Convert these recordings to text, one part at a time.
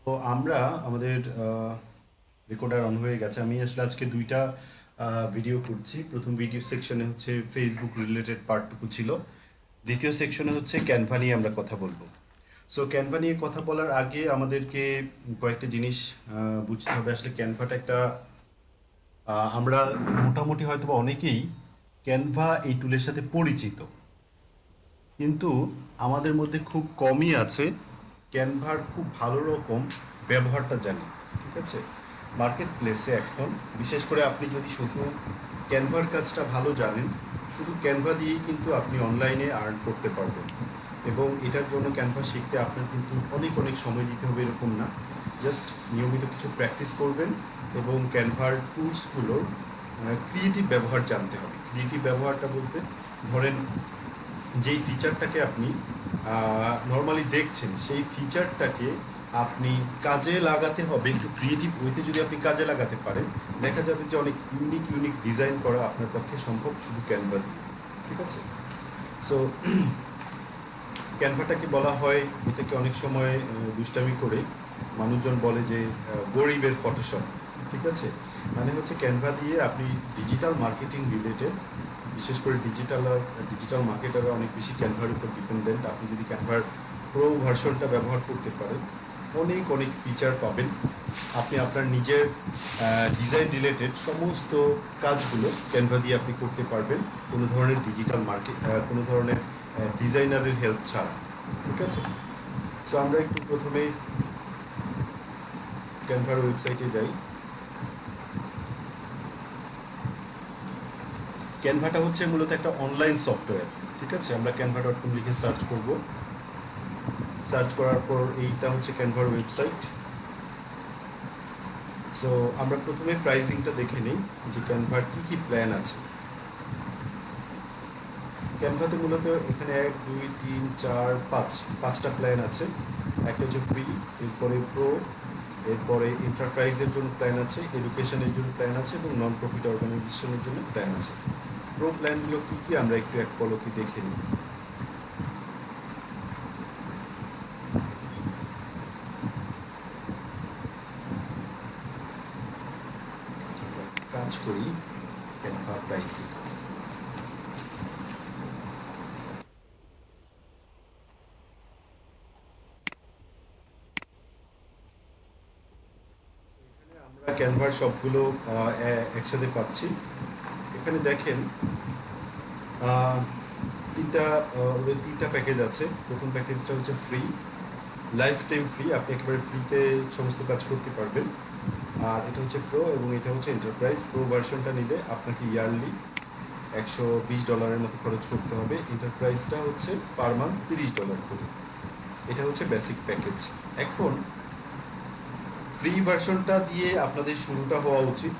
তো আমরা আমাদের রেকর্ডার অন হয়ে গেছে। আমি আসলে আজকে দুইটা ভিডিও করছি। প্রথম ভিডিও সেকশনে হচ্ছে ফেসবুক রিলেটেড পার্টটুকু ছিল, দ্বিতীয় সেকশনে হচ্ছে ক্যানভা নিয়ে আমরা কথা বলবো। সো ক্যানভা নিয়ে কথা বলার আগে আমাদেরকে কয়েকটা জিনিস বুঝতে হবে। আসলে ক্যানভাটা একটা আমরা মোটামুটি হয়তো বা অনেকেই ক্যানভা এই টুলের সাথে পরিচিত, কিন্তু আমাদের মধ্যে খুব কমই আছে ক্যানভার খুব ভালো রকম ব্যবহারটা জানি। ঠিক আছে, মার্কেট প্লেসে এখন বিশেষ করে আপনি যদি শুধু ক্যানভার কাজটা ভালো জানেন, শুধু ক্যানভা দিয়েই কিন্তু আপনি অনলাইনে আর্ন করতে পারবেন। এবং এটার জন্য ক্যানভা শিখতে আপনার কিন্তু অনেক অনেক সময় দিতে হবে এরকম না, জাস্ট নিয়মিত কিছু প্র্যাকটিস করবেন এবং ক্যানভার টুলসগুলোর ক্রিয়েটিভ ব্যবহার জানতে হবে। ক্রিয়েটিভ ব্যবহারটা বলতে ধরেন যেই ফিচারটাকে আপনি নর্মালি দেখছেন, সেই ফিচারটাকে আপনি কাজে লাগাতে হবে একটু ক্রিয়েটিভ ওয়েতে। যদি আপনি কাজে লাগাতে পারেন, দেখা যাবে যে অনেক ইউনিক ইউনিক ডিজাইন করা আপনার পক্ষে সম্ভব শুধু ক্যানভা দিয়ে। ঠিক আছে, সো ক্যানভাটাকে বলা হয়, এটাকে অনেক সময় দুষ্টামি করে মানুষজন বলে যে গরিবের ফটোশপ। ঠিক আছে, মানে হচ্ছে ক্যানভা দিয়ে আপনি ডিজিটাল মার্কেটিং রিলেটেড, বিশেষ করে ডিজিটাল মার্কেটাররা অনেক বেশি ক্যানভার উপর ডিপেন্ডেন্ট। আপনি যদি ক্যানভার প্রো ভার্সনটা ব্যবহার করতে পারেন, অনেক অনেক ফিচার পাবেন। আপনি আপনার নিজের ডিজাইন রিলেটেড সমস্ত কাজগুলো ক্যানভা দিয়ে আপনি করতে পারবেন, কোনো ধরনের ডিজিটাল মার্কেট কোনো ধরনের ডিজাইনারের হেল্প ছাড়া। ঠিক আছে, সো আমরা একটু প্রথমে ক্যানভার ওয়েবসাইটে যাই। ক্যানভাটা হচ্ছে মূলত একটা অনলাইন সফটওয়্যার। ঠিক আছে, আমরা canva.com লিখে সার্চ করব। সার্চ করার পর এইটা হচ্ছে ক্যানভার ওয়েবসাইট। সো আমরা প্রথমে প্রাইসিংটা দেখে নিই যে ক্যানভার কী কী প্ল্যান আছে। ক্যানভাতে মূলত এখানে 1 2 3 4 5 5টা প্ল্যান আছে। একটা হচ্ছে ফ্রি, এরপরে প্রো, এরপরে এন্টারপ্রাইজের জন্য প্ল্যান আছে, এডুকেশনের জন্য প্ল্যান আছে এবং নন প্রফিট অর্গানাইজেশনের জন্য প্ল্যান আছে। প্রো প্ল্যানগুলো কী কী আমরা একটু এক পলকে দেখে নিই। কাজ করি ক্যানভা প্রাইসিং। আমরা ক্যানভার সবগুলো একসাথে পাচ্ছি। এখানে দেখেন তিনটা ওদের তিনটা প্যাকেজ আছে। প্রথম প্যাকেজটা হচ্ছে ফ্রি, লাইফ টাইম ফ্রি, আপনি একেবারে ফ্রিতে সমস্ত কাজ করতে পারবেন। আর এটা হচ্ছে প্রো এবং এটা হচ্ছে এন্টারপ্রাইজ। প্রো ভার্সনটা নিলে আপনাকে ইয়ারলি $120 মতো খরচ করতে হবে। এন্টারপ্রাইজটা হচ্ছে পার মান্থ $30 করে। এটা হচ্ছে বেসিক প্যাকেজ। এখন ফ্রি ভার্সনটা দিয়ে আপনাদের শুরুটা হওয়া উচিত।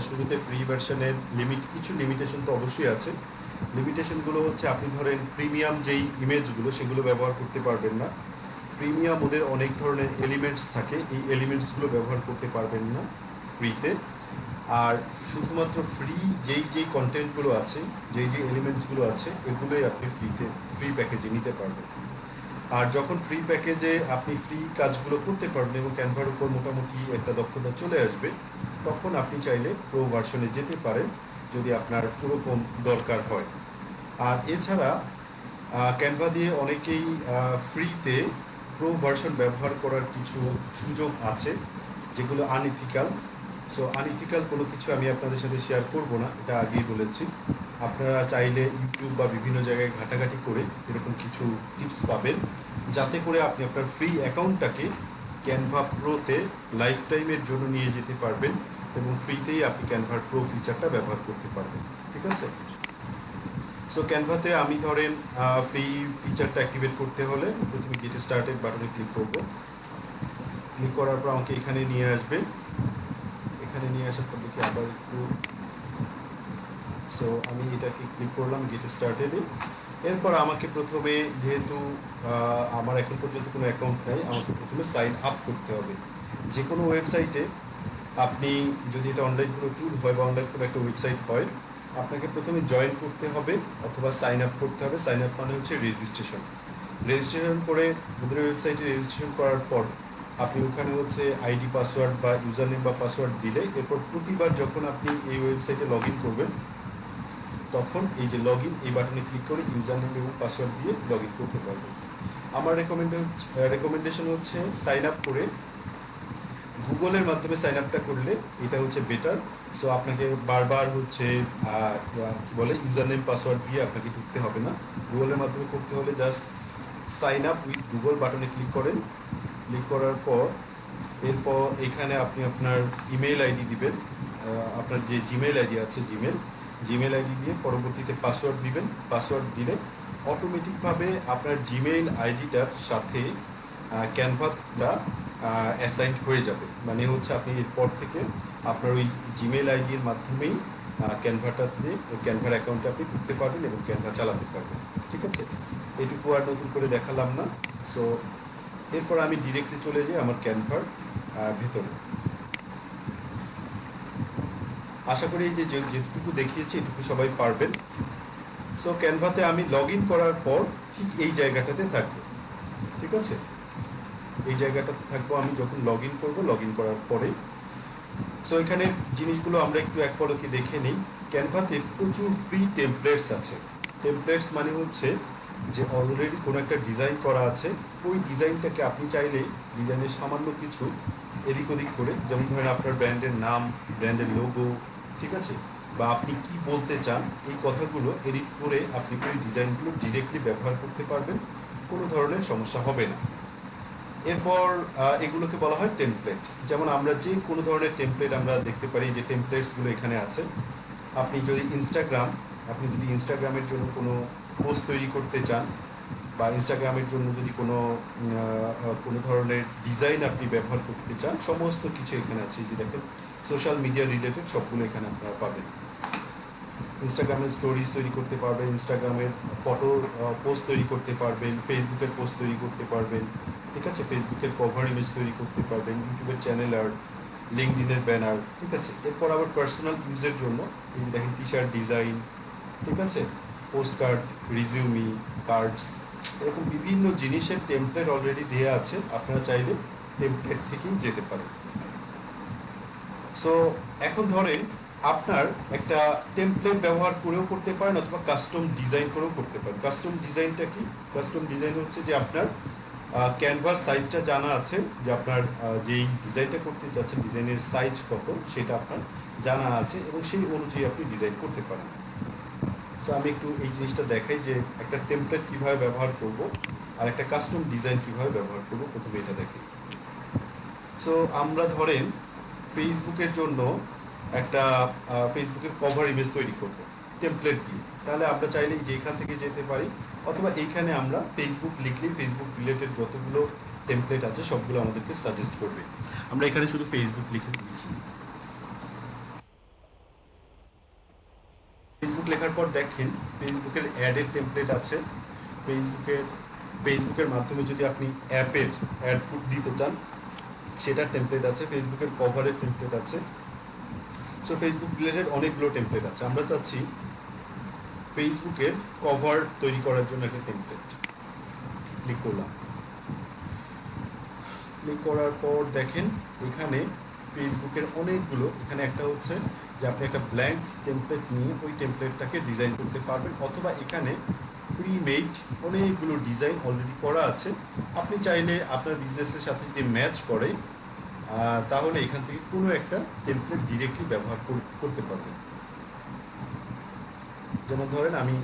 শুরুতে ফ্রি ভার্সনের কিছু লিমিটেশন তো অবশ্যই আছে। লিমিটেশনগুলো হচ্ছে আপনি ধরেন প্রিমিয়াম যেই ইমেজগুলো সেগুলো ব্যবহার করতে পারবেন না। প্রিমিয়াম ওদের অনেক ধরনের এলিমেন্টস থাকে, এই এলিমেন্টসগুলো ব্যবহার করতে পারবেন না ফ্রিতে। আর শুধুমাত্র যেই কন্টেন্টগুলো আছে, যেই এলিমেন্টসগুলো আছে, এগুলোই আপনি ফ্রি প্যাকেজে নিতে পারবেন। আর যখন ফ্রি প্যাকেজে আপনি ফ্রি কাজগুলো করতে পারবেন এবং ক্যানভার উপর মোটামুটি একটা দক্ষতা চলে আসবে, তখন আপনি চাইলে প্রো ভার্সনে যেতে পারেন যদি আপনার ওরকম দরকার হয়। আর এছাড়া ক্যানভা দিয়ে অনেকেই ফ্রিতে প্রো ভার্সন ব্যবহার করার কিছু সুযোগ আছে যেগুলো আনইথিক্যাল। সো আনইথিক্যাল কোনো কিছু আমি আপনাদের সাথে শেয়ার করব না, এটা আগেই বলেছি। আপনারা চাইলে ইউটিউব বা বিভিন্ন জায়গায় ঘাটাঘাটি করে এরকম কিছু টিপস পাবেন, যাতে করে আপনি আপনার ফ্রি অ্যাকাউন্টটাকে ক্যানভা প্রোতে লাইফ টাইমের জন্য নিয়ে যেতে পারবেন এবং ফ্রিতেই আপনি ক্যানভার প্রো ফিচারটা ব্যবহার করতে পারবেন। ঠিক আছে, সো ক্যানভাতে আমি ধরেন ফ্রি ফিচারটা অ্যাক্টিভেট করতে হলে প্রথমে গেট স্টার্টেড বাটনে ক্লিক করব। ক্লিক করার পর আমাকে এখানে নিয়ে আসবে। এখানে নিয়ে আসার পর দেখি আবার একটু, সো আমি এটাকে ক্লিক করলাম গেট স্টার্টেডে। এরপর আমাকে প্রথমে, যেহেতু আমার এখন পর্যন্ত কোনো অ্যাকাউন্ট নেই, আমাকে প্রথমে সাইন আপ করতে হবে। যে কোনো ওয়েবসাইটে আপনি যদি এটা অনলাইন কোনো টুল হয় বা অনলাইন কোনো একটা ওয়েবসাইট হয়, আপনাকে প্রথমে জয়েন করতে হবে অথবা সাইন আপ করতে হবে। সাইন আপ মানে হচ্ছে রেজিস্ট্রেশন। রেজিস্ট্রেশন করে ওদের ওয়েবসাইটে রেজিস্ট্রেশন করার পর আপনি ওখানে হচ্ছে আইডি পাসওয়ার্ড বা ইউজার নেম বা পাসওয়ার্ড দিলে এরপর প্রতিবার যখন আপনি এই ওয়েবসাইটে লগ ইন করবেন তখন এই যে লগ ইন এই বাটনে ক্লিক করে ইউজার নেম এবং পাসওয়ার্ড দিয়ে লগ ইন করতে পারবেন। আমার রেকমেন্ডেশন হচ্ছে সাইন আপ করে গুগলের মাধ্যমে সাইন আপটা করলে এটা হচ্ছে বেটার। সো আপনাকে বারবার হচ্ছে কি বলে ইউজার নেম পাসওয়ার্ড দিয়ে আপনাকে ঢুকতে হবে না। গুগলের মাধ্যমে করতে হলে just sign up with Google বাটনে ক্লিক করেন। ক্লিক করার পর এরপর এখানে আপনি আপনার ইমেল আইডি দিবেন, আপনার যে জিমেল আইডি আছে জিমেল আইডি দিয়ে পরবর্তীতে পাসওয়ার্ড দিবেন। পাসওয়ার্ড দিলে অটোমেটিকভাবে আপনার জিমেইল আইডিটার সাথে ক্যানভাটা অ্যাসাইন্ড হয়ে যাবে। মানে হচ্ছে আপনি এরপর থেকে আপনার ওই জিমেইল আইডির মাধ্যমেই ক্যানভাটাতে ক্যানভার অ্যাকাউন্টে আপনি ঢুকতে পারবেন এবং ক্যানভা চালাতে পারবেন। ঠিক আছে, এটুকু আর নতুন করে দেখালাম না। সো এরপর আমি ডিরেক্টলি চলে যাই আমার ক্যানভার ভেতরে। আশা করি যে যেটুকু দেখিয়েছি এটুকু সবাই পারবেন। সো ক্যানভাতে আমি লগ ইন করার পর ঠিক এই জায়গাটাতে থাকবো। ঠিক আছে, এই জায়গাটাতে থাকবো আমি যখন লগ ইন করবো, লগ ইন করার পরে। সো এখানে জিনিসগুলো আমরা একটু এক পলকে দেখে নিই। ক্যানভাতে প্রচুর ফ্রি টেমপ্লেটস আছে। টেমপ্লেটস মানে হচ্ছে যে অলরেডি কোনো একটা ডিজাইন করা আছে, ওই ডিজাইনটাকে আপনি চাইলে ডিজাইনের সামান্য কিছু এদিক ওদিক করে, যেমন ধরেন আপনার ব্র্যান্ডের নাম, ব্র্যান্ডের লোগো, ঠিক আছে, বা আপনি কি বলতে চান এই কথাগুলো এডিট করে আপনি ওই ডিজাইনগুলো ডিরেক্টলি ব্যবহার করতে পারবেন, কোনো ধরনের সমস্যা হবে না। এরপর এগুলোকে বলা হয় টেমপ্লেট। যেমন আমরা যে কোনো ধরনের টেমপ্লেট আমরা দেখতে পারি, যে টেমপ্লেটসগুলো এখানে আছে। আপনি যদি ইনস্টাগ্রামের জন্য কোনো পোস্ট তৈরি করতে চান, বা ইনস্টাগ্রামের জন্য যদি কোনো ধরনের ডিজাইন আপনি ব্যবহার করতে চান, সমস্ত কিছু এখানে আছে। এই যে দেখেন, সোশ্যাল মিডিয়া রিলেটেড সবগুলো এখানে আপনারা পাবেন। ইনস্টাগ্রামের স্টোরিজ তৈরি করতে পারবেন, ইনস্টাগ্রামের ফটো পোস্ট তৈরি করতে পারবেন, ফেসবুকের পোস্ট তৈরি করতে পারবেন, ঠিক আছে, ফেসবুকের কভার ইমেজ তৈরি করতে পারবেন, ইউটিউবের চ্যানেল আর্ট, লিঙ্কডইনের ব্যানার, ঠিক আছে। এরপর আবার পার্সোনাল ইউজের জন্য এই যে দেখেন টি শার্ট ডিজাইন, ঠিক আছে, পোস্ট কার্ড, রিজিউমি, কার্ডস, এরকম বিভিন্ন জিনিসের টেমপ্লেট অলরেডি দেওয়া আছে। আপনারা চাইলে টেমপ্লেট থেকেই যেতে পারেন। সো এখন ধরেন আপনার একটা টেমপ্লেট ব্যবহার করেও করতে পারেন অথবা কাস্টম ডিজাইন করেও করতে পারেন। কাস্টম ডিজাইনটা কি? কাস্টম ডিজাইন হচ্ছে যে আপনার ক্যানভাস সাইজটা জানা আছে, যে আপনার যেই ডিজাইনটা করতে চাচ্ছেন ডিজাইনের সাইজ কত সেটা আপনার জানা আছে এবং সেই অনুযায়ী আপনি ডিজাইন করতে পারেন। সো আমি একটু এই জিনিসটা দেখাই যে একটা টেমপ্লেট কীভাবে ব্যবহার করব আর একটা কাস্টম ডিজাইন কীভাবে ব্যবহার করব। প্রথমে এটা দেখি। সো আমরা ধরেন ফেসবুকের জন্য একটা ফেসবুকের কভার ইমেজ তৈরি করব টেমপ্লেট দিয়ে, তাহলে আমরা চাইলে যে এখান থেকে যেতে পারি, অথবা এইখানে আমরা ফেসবুক লিখলে ফেসবুক রিলেটেড যতগুলো টেমপ্লেট আছে সবগুলো আমাদেরকে সাজেস্ট করবে। আমরা এখানে শুধু ফেসবুক লিখি। ফেসবুক লেখার পর দেখেন ফেসবুকের অ্যাডের টেমপ্লেট আছে। ফেসবুকের মাধ্যমে যদি আপনি অ্যাপের অ্যাড দিতে চান সেটার টেমপ্লেট আছে। ফেসবুকের কভারের টেমপ্লেট আছে। সো ফেসবুক রিলেটেড অনেকগুলো টেমপ্লেট আছে। আমরা চাচ্ছি ফেসবুকের কভার তৈরি করার জন্য একটা টেমপ্লেট। ক্লিক করলাম। ক্লিক করার পর দেখেন এখানে ফেসবুকের অনেকগুলো, এখানে একটা হচ্ছে যে আপনি একটা ব্ল্যাঙ্ক টেমপ্লেট নিয়ে ওই টেমপ্লেটটাকে ডিজাইন করতে পারবেন, অথবা এখানে প্রিমেড অনেকগুলো ডিজাইন অলরেডি করা আছে। আপনি চাইলে আপনার বিজনেসের সাথে যদি ম্যাচ করে তাহলে এখান থেকে কোনো একটা টেমপ্লেট ডিরেক্টলি ব্যবহার করতে পারবেন। যেমন ধরেন আমি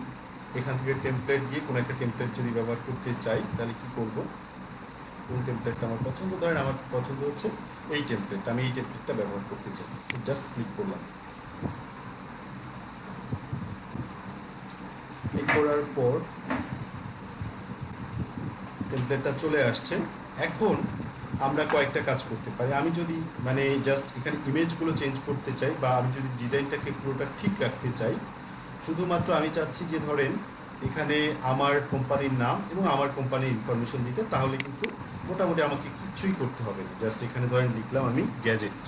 এখান থেকে টেমপ্লেট দিয়ে কোনো একটা টেমপ্লেট যদি ব্যবহার করতে চাই তাহলে কি করব, কোন টেমপ্লেটটা আমার পছন্দ, ধরেন আমার পছন্দ হচ্ছে এই টেমপ্লেটটা, আমি এই টেমপ্লেটটা ব্যবহার করতে চাই। সো জাস্ট ক্লিক করলাম। ক্লিক করার পর টেমপ্লেটটা চলে আসছে। এখন আমরা কয়েকটা কাজ করতে পারি। আমি যদি জাস্ট এখানে ইমেজগুলো চেঞ্জ করতে চাই, বা আমি যদি ডিজাইনটাকে পুরোটা ঠিক রাখতে চাই, শুধুমাত্র আমি চাচ্ছি যে ধরেন এখানে আমার কোম্পানির নাম এবং আমার কোম্পানির ইনফরমেশন দিতে, তাহলে কিন্তু মোটামুটি আমাকে কিচ্ছুই করতে হবে না। জাস্ট এখানে ধরেন লিখলাম আমি গ্যাজেট।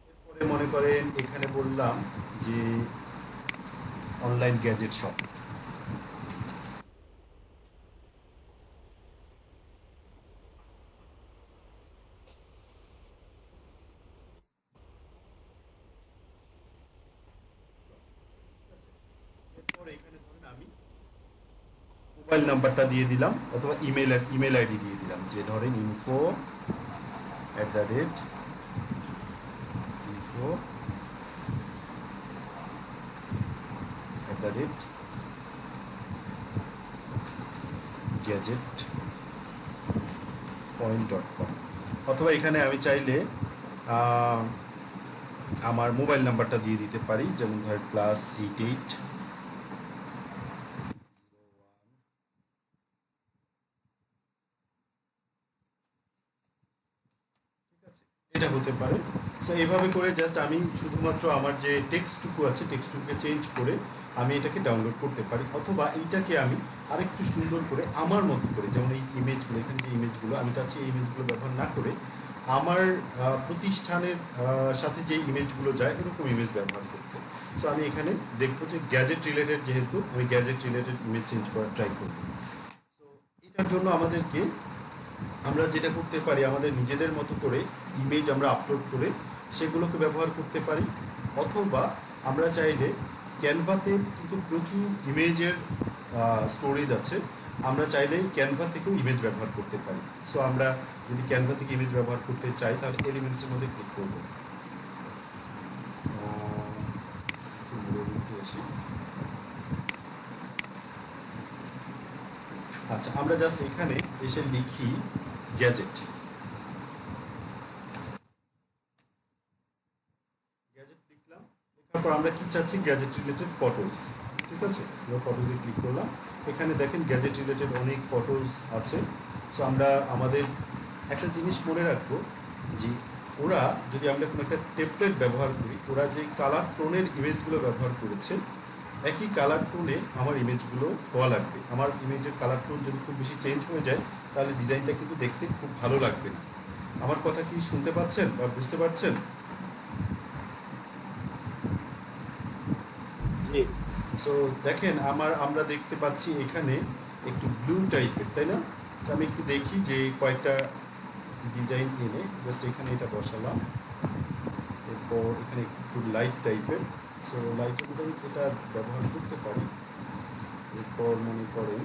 এরপরে মনে করেন এখানে বললাম যে অনলাইন গ্যাজেট শপ, মোবাইল নাম্বারটা দিয়ে দিলাম অথবা ইমেল আইডি দিয়ে দিলাম, যে ধরেন info@gadget point.com, অথবা এখানে আমি চাইলে আমার মোবাইল নাম্বারটা দিয়ে দিতে পারি, যেমন ধরেন +88। এটা হতে পারে। সো এইভাবে করে জাস্ট আমি শুধুমাত্র আমার যে টেক্সটটুকু আছে টেক্সটটুকুকে চেঞ্জ করে আমি এটাকে ডাউনলোড করতে পারি, অথবা এইটাকে আমি আরেকটু সুন্দর করে আমার মতো করে, যেমন এই ইমেজগুলো, এখানে যে ইমেজগুলো আমি চাচ্ছি এই ইমেজগুলো ব্যবহার না করে আমার প্রতিষ্ঠানের সাথে যে ইমেজগুলো যায় এরকম ইমেজ ব্যবহার করতে। সো আমি এখানে দেখবো যে গ্যাজেট রিলেটেড, যেহেতু আমি গ্যাজেট রিলেটেড ইমেজ চেঞ্জ করার ট্রাই করব। সো এটার জন্য আমরা যেটা করতে পারি, আমাদের নিজেদের মতো করে ইমেজ আমরা আপলোড করে সেগুলোকে ব্যবহার করতে পারি, অথবা আমরা চাইলে ক্যানভাতে কিন্তু প্রচুর ইমেজের স্টোরেজ আছে, আমরা চাইলে ক্যানভা থেকেও ইমেজ ব্যবহার করতে পারি। সো আমরা যদি ক্যানভা থেকে ইমেজ ব্যবহার করতে চাই তাহলে এলিমেন্টসের মধ্যে ক্লিক করব। আচ্ছা, আমরা জাস্ট এখানে এসে লিখি গ্যাজেট লিখলাম, লেখার পর আমরা কি চাচ্ছি, গ্যাজেট রিলেটেড ফটোজ। ঠিক আছে, আমরা ফটোজে ক্লিক করলাম, এখানে দেখেন গ্যাজেট রিলেটেড অনেক ফটোজ আছে। সো আমরা আমাদের একটা জিনিস মনে রাখবো যে ওরা যদি আমরা কোনো একটা টেমপ্লেট ব্যবহার করি, ওরা যে কালার টোনের ইমেজগুলো ব্যবহার করেছে একই কালার টোনে আমার ইমেজগুলো হওয়া লাগবে। আমার ইমেজের কালার টোন যদি খুব বেশি চেঞ্জ হয়ে যায় তাহলে ডিজাইনটা কিন্তু দেখতে খুব ভালো লাগবে না। আমার কথা কি শুনতে পাচ্ছেন বা বুঝতে পারছেন? সো দেখেন আমরা দেখতে পাচ্ছি এখানে একটু ব্লু টাইপের, তাই না? তো আমি একটু দেখি যে কয়েকটা ডিজাইন এনে জাস্ট এখানে এটা বসালাম, এরপর এখানে একটু লাইট টাইপের। সো লাইটের মধ্যে আমি এটা ব্যবহার করতে পারি। এরপর মনে করেন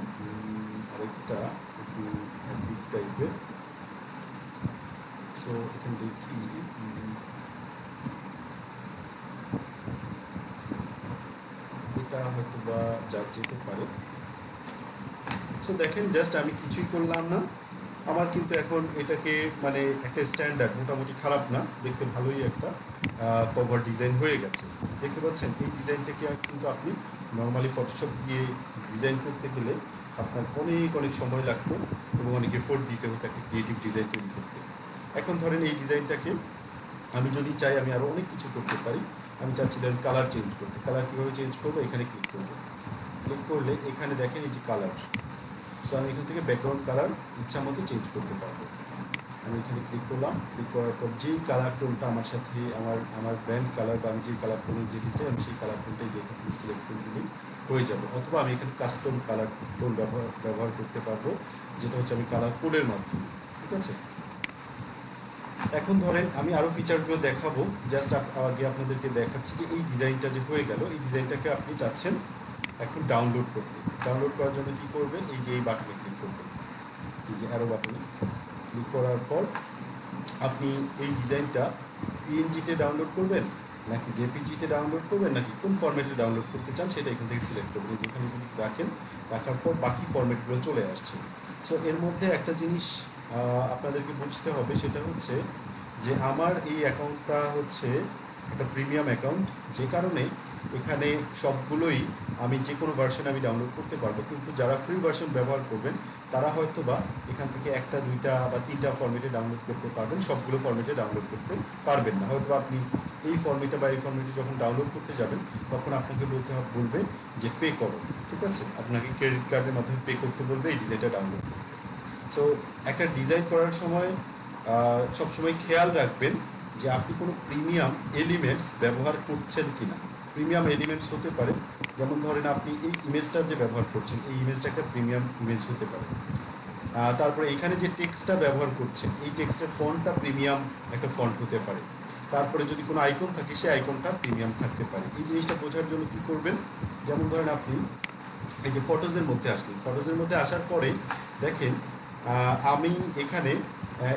আরেকটা একটু হ্যাপিক টাইপের। সো এখানে দেখি এটা হয়তো বা যা যেতে পারে। সো দেখেন জাস্ট আমি কিছুই করলাম না, আমার কিন্তু এখন এটাকে মানে একটা স্ট্যান্ডার্ড, মোটামুটি খারাপ না, দেখতে ভালোই একটা কভার ডিজাইন হয়ে গেছে। দেখতে পাচ্ছেন এই ডিজাইনটাকে কিন্তু আপনি নর্মালি ফটোশপ দিয়ে ডিজাইন করতে গেলে আপনার অনেক অনেক সময় লাগতো এবং অনেক এফোর্ট দিতে হতো একটা ক্রিয়েটিভ ডিজাইন তৈরি করতে। এখন ধরেন এই ডিজাইনটাকে আমি যদি চাই আমি আরও অনেক কিছু করতে পারি। আমি চাচ্ছি ধরেন কালার চেঞ্জ করতে, কালার কীভাবে চেঞ্জ করবো, এখানে ক্লিক করবো। ক্লিক করলে এখানে দেখেন এই যে কালার, সো আমি এখান থেকে ব্যাকগ্রাউন্ড কালার ইচ্ছা মতো চেঞ্জ করতে পারবো। আমি এখানে ক্লিক করলাম, ক্লিক করার পর যেই কালার টোনটা আমার সাথে আমার ব্র্যান্ড কালার বা আমি যেই কালার টোনে যেতে চাই আমি সেই কালার টোনটাই যে এখান থেকে সিলেক্ট করে দিলেই হয়ে যাবে। অথবা আমি এখানে কাস্টম কালার টোন ব্যবহার করতে পারবো, যেটা হচ্ছে আমি কালার কোডের মাধ্যমে। ঠিক আছে, এখন ধরেন আমি আরও ফিচারগুলো দেখাবো, জাস্ট আগে আপনাদেরকে দেখাচ্ছি যে এই ডিজাইনটা যে হয়ে গেল, এই ডিজাইনটাকে আপনি চাচ্ছেন এখন ডাউনলোড করতে। ডাউনলোড করার জন্য কী করবেন, এই যে এই বাটনে ক্লিক করবেন, এই যে অ্যারো বাটনে ক্লিক করার পর আপনি এই ডিজাইনটা পিএনজিতে ডাউনলোড করবেন নাকি জেপিজিতে ডাউনলোড করবেন নাকি কোন ফরম্যাটে ডাউনলোড করতে চান সেটা এখান থেকে সিলেক্ট করবেন। এখানে যদি রাখেন, রাখার পর বাকি ফরম্যাটগুলো চলে আসছে। সো এর মধ্যে একটা জিনিস আপনাদেরকে বুঝতে হবে, সেটা হচ্ছে যে আমার এই অ্যাকাউন্টটা হচ্ছে একটা প্রিমিয়াম অ্যাকাউন্ট, যে কারণে এখানে সবগুলোই আমি যে কোনো ভার্সন আমি ডাউনলোড করতে পারবো। কিন্তু যারা ফ্রি ভার্সন ব্যবহার করবেন তারা হয়তো বা এখান থেকে একটা, দুইটা বা তিনটা ফরম্যাটে ডাউনলোড করতে পারবেন, সবগুলো ফরম্যাটে ডাউনলোড করতে পারবেন না। হয়তো আপনি এই ফরম্যাটে বা এই ফরম্যাটে যখন ডাউনলোড করতে যাবেন তখন আপনাকে বলবে যে পে করো। ঠিক আছে, আপনাকে ক্রেডিট কার্ডের মাধ্যমে পে করতে বলবে এই ডিজাইনটা ডাউনলোড করতে। সো একটা ডিজাইন করার সময় সবসময় খেয়াল রাখবেন যে আপনি কোনো প্রিমিয়াম এলিমেন্টস ব্যবহার করছেন কিনা। প্রিমিয়াম এলিমেন্টস হতে পারে, যেমন ধরেন আপনি এই ইমেজটা যে ব্যবহার করছেন এই ইমেজটা একটা প্রিমিয়াম ইমেজ হতে পারে। তারপরে এখানে যে টেক্সটটা ব্যবহার করছেন এই টেক্সটের ফন্টটা প্রিমিয়াম একটা ফন্ট হতে পারে। তারপরে যদি কোনো আইকন থাকে সেই আইকনটা প্রিমিয়াম থাকতে পারে। এই জিনিসটা বোঝার জন্য কী করবেন, যেমন ধরেন আপনি এই যে ফটোজের মধ্যে আসলেন, ফটোজের মধ্যে আসার পরে দেখেন আমি এখানে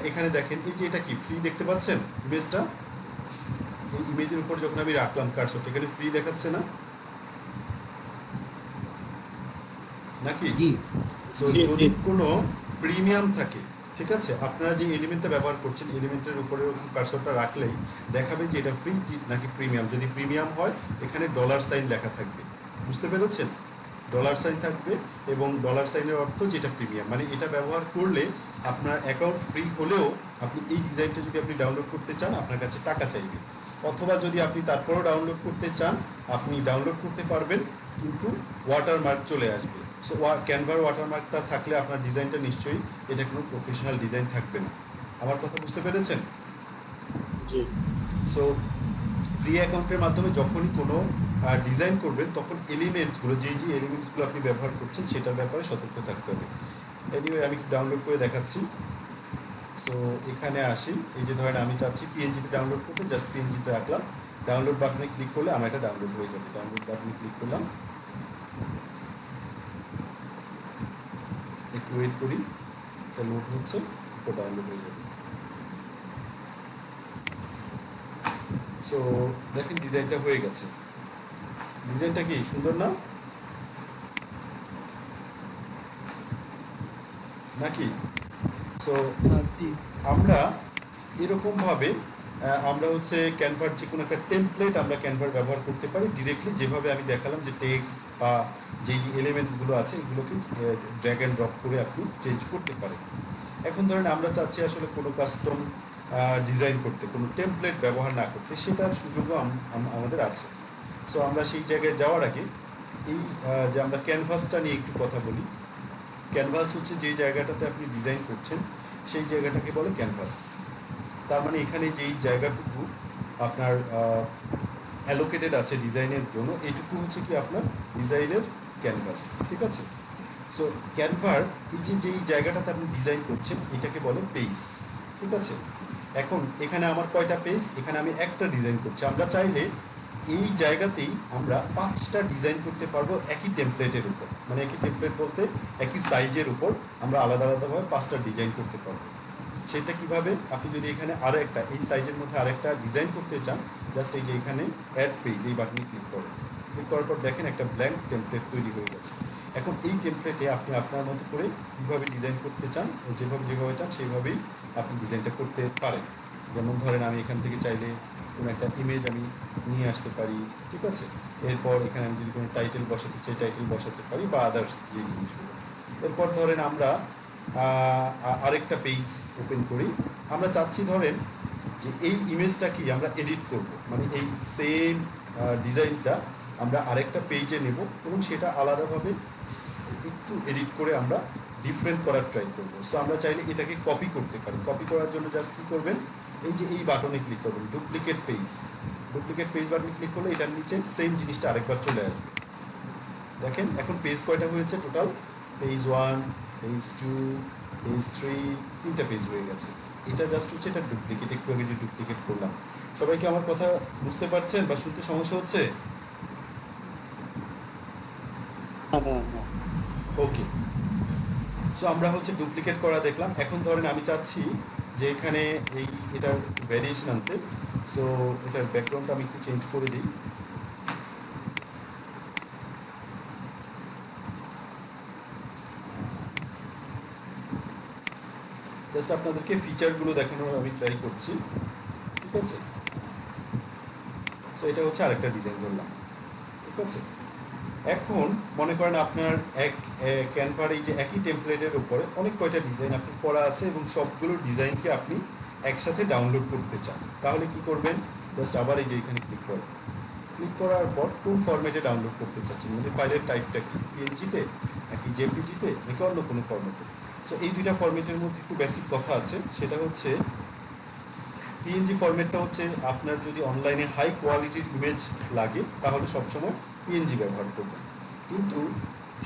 এখানে দেখেন এই যে এটা কি ফ্রি দেখতে পাচ্ছেন ইমেজটা, এই ইমেজের উপর যখন আমি রাখলাম কার্সরটা এখানে ফ্রি দেখাচ্ছে না নাকি? জি সো জি যদি কোনো প্রিমিয়াম থাকে, ঠিক আছে, আপনারা যে এলিমেন্টটা ব্যবহার করছেন এলিমেন্টের উপরে কার্সরটা রাখলেই দেখাবে যে এটা ফ্রি নাকি প্রিমিয়াম। যদি প্রিমিয়াম হয় এখানে ডলার সাইন লেখা থাকবে, বুঝতে পেরেছেন? ডলার সাইন থাকবে এবং ডলার সাইনের অর্থ যেটা প্রিমিয়াম, মানে এটা ব্যবহার করলে আপনার অ্যাকাউন্ট ফ্রি হলেও আপনি এই ডিজাইনটা যদি আপনি ডাউনলোড করতে চান আপনার কাছে টাকা চাইবে, অথবা যদি আপনি তারপরেও ডাউনলোড করতে চান আপনি ডাউনলোড করতে পারবেন কিন্তু ওয়াটারমার্ক চলে আসবে। সো ক্যানভার ওয়াটারমার্কটা থাকলে আপনার ডিজাইনটা নিশ্চয়ই এটা কোনো প্রফেশনাল ডিজাইন থাকবে না। আমার কথা বুঝতে পেরেছেন? জি সো ফ্রি অ্যাকাউন্টের মাধ্যমে যখনই কোনো ডিজাইন করবেন তখন এলিমেন্টসগুলো যে এলিমেন্টসগুলো আপনি ব্যবহার করছেন সেটার ব্যাপারে সতর্ক থাকতে হবে। এনিওয়ে আমি একটু ডাউনলোড করে দেখাচ্ছি। সো এখানে আসি, এই যে ধরেন আমি চাচ্ছি পিএনজিতে ডাউনলোড করতে, জাস্ট পিএনজিতে রাখলাম, ডাউনলোড বাটনে ক্লিক করলে আমার এটা ডাউনলোড হয়ে যাবে। ডাউনলোড বাটনে ক্লিক করলাম, একটু ওয়েট করি, এটা লোড হচ্ছে, তো ডাউনলোড হয়ে যাবে। সো দেখেন ডিজাইনটা হয়ে গেছে। ডিজাইনটা কি সুন্দর না নাকি? সো জি আমরা এরকমভাবে আমরা হচ্ছে ক্যানভার যে কোনো একটা টেমপ্লেট আমরা ক্যানভার ব্যবহার করতে পারি ডিরেক্টলি, যেভাবে আমি দেখালাম যে টেক্সট বা যেই যে এলিমেন্টসগুলো আছে এগুলোকে ড্র্যাগ অ্যান্ড ড্রপ করে আপনি চেঞ্জ করতে পারেন। এখন ধরেন আমরা চাচ্ছি আসলে কোনো কাস্টম ডিজাইন করতে, কোনো টেমপ্লেট ব্যবহার না করতে, সেটার সুযোগও আমাদের আছে। সো আমরা সেই জায়গায় যাওয়ার আগে এই যে আমরা ক্যানভাসটা নিয়ে একটু কথা বলি। ক্যানভাস হচ্ছে যে জায়গাটাতে আপনি ডিজাইন করছেন সেই জায়গাটাকে বলে ক্যানভাস। তার মানে এখানে যেই জায়গাটুকু আপনার অ্যালোকেটেড আছে ডিজাইনের জন্য এইটুকু হচ্ছে কি আপনার ডিজাইনের ক্যানভাস, ঠিক আছে? সো ক্যানভার এই যে যেই জায়গাটাতে আপনি ডিজাইন করছেন এটাকে বলে পেজ, ঠিক আছে? এখন এখানে আমার কয়টা পেজ? এখানে আমি একটা ডিজাইন করছি। আমরা চাইলে এই জায়গাতেই আমরা 5টা ডিজাইন করতে পারবো একই টেমপ্লেটের উপর, মানে একই টেমপ্লেট বলতে একই সাইজের উপর আমরা আলাদা আলাদাভাবে 5টা ডিজাইন করতে পারবো। সেটা কিভাবে? আপনি যদি এখানে আরও একটা এই সাইজের মধ্যে আরেকটা ডিজাইন করতে চান, জাস্ট এই যে এখানে অ্যাড পেজ এই বাটনে ক্লিক করেন। ক্লিক করার পর দেখেন একটা ব্ল্যাঙ্ক টেমপ্লেট তৈরি হয়ে গেছে। এখন এই টেমপ্লেটে আপনি আপনার মতো করে কীভাবে ডিজাইন করতে চান, যেভাবে চান সেইভাবেই আপনি ডিজাইনটা করতে পারেন। যেমন ধরেন আমি এখান থেকে চাইলে কোনো একটা ইমেজ আমি নিয়ে আসতে পারি, ঠিক আছে? এরপর এখানে আমি যদি কোনো টাইটেল বসাতে চাই টাইটেল বসাতে পারি বা আদার্স যে জিনিসগুলো। এরপর ধরেন আমরা আরেকটা পেজ ওপেন করি। আমরা চাচ্ছি ধরেন যে এই ইমেজটা কি আমরা এডিট করব, মানে এই সেম ডিজাইনটা আমরা আরেকটা পেজে নেব এবং সেটা আলাদাভাবে একটু এডিট করে আমরা ডিফারেন্ট করার ট্রাই করব। সো আমরা চাইলে এটাকে কপি করতে পারি। কপি করার জন্য জাস্ট কী করবেন, এই যে এই বাটনে ক্লিক করবেন, ডুপ্লিকেট পেজ। ডুপ্লিকেট পেজ বাটনে ক্লিক করলে এটার নিচে সেম জিনিসটা আরেকবার চলে আসবে। দেখেন এখন পেজ কয়টা হয়েছে টোটাল? পেজ 1, পেজ 2, পেজ 3, 3টা পেজ হয়ে গেছে। এটা জাস্ট হচ্ছে এটা ডুপ্লিকেট, একটু আগে যে ডুপ্লিকেট করলাম। সবাই কি আমার কথা বুঝতে পারছেন বা শুনতে সমস্যা হচ্ছে? ওকে। সো আমরা হচ্ছে ডুপ্লিকেট করা দেখলাম। এখন ধরেন আমি চাচ্ছি যে এখানে এটার ভ্যারিয়েশন আনতে। সো এটার ব্যাকগ্রাউন্ডটা আমি একটু চেঞ্জ করে দিই। জাস্ট আপনাদেরকে ফিচারগুলো দেখানোর আমি ট্রাই করছি, ঠিক আছে? সো এটা হচ্ছে আরেকটা ডিজাইন ধরলাম, ঠিক আছে? এখন মনে করেন আপনার ক্যানভার এই যে একই টেমপ্লেটের উপরে অনেক কয়টা ডিজাইন আপনি করা আছে এবং সবগুলো ডিজাইনকে আপনি একসাথে ডাউনলোড করতে চান, তাহলে কি করবেন? জাস্ট আবার এই যে এখানে ক্লিক করবেন। ক্লিক করার পর কোন ফরম্যাটে ডাউনলোড করতে চাচ্ছেন, মানে ফাইলের টাইপটা কি, পিএনজিতে নাকি জেপিজিতে নাকি অন্য কোনো ফরম্যাটে? সো এই দুইটা ফরম্যাটের মধ্যে একটু বেসিক কথা আছে, সেটা হচ্ছে পিএনজি ফরম্যাটটা হচ্ছে আপনার যদি অনলাইনে হাই কোয়ালিটির ইমেজ লাগে তাহলে সবসময় পিএনজি ব্যবহার করবেন, কিন্তু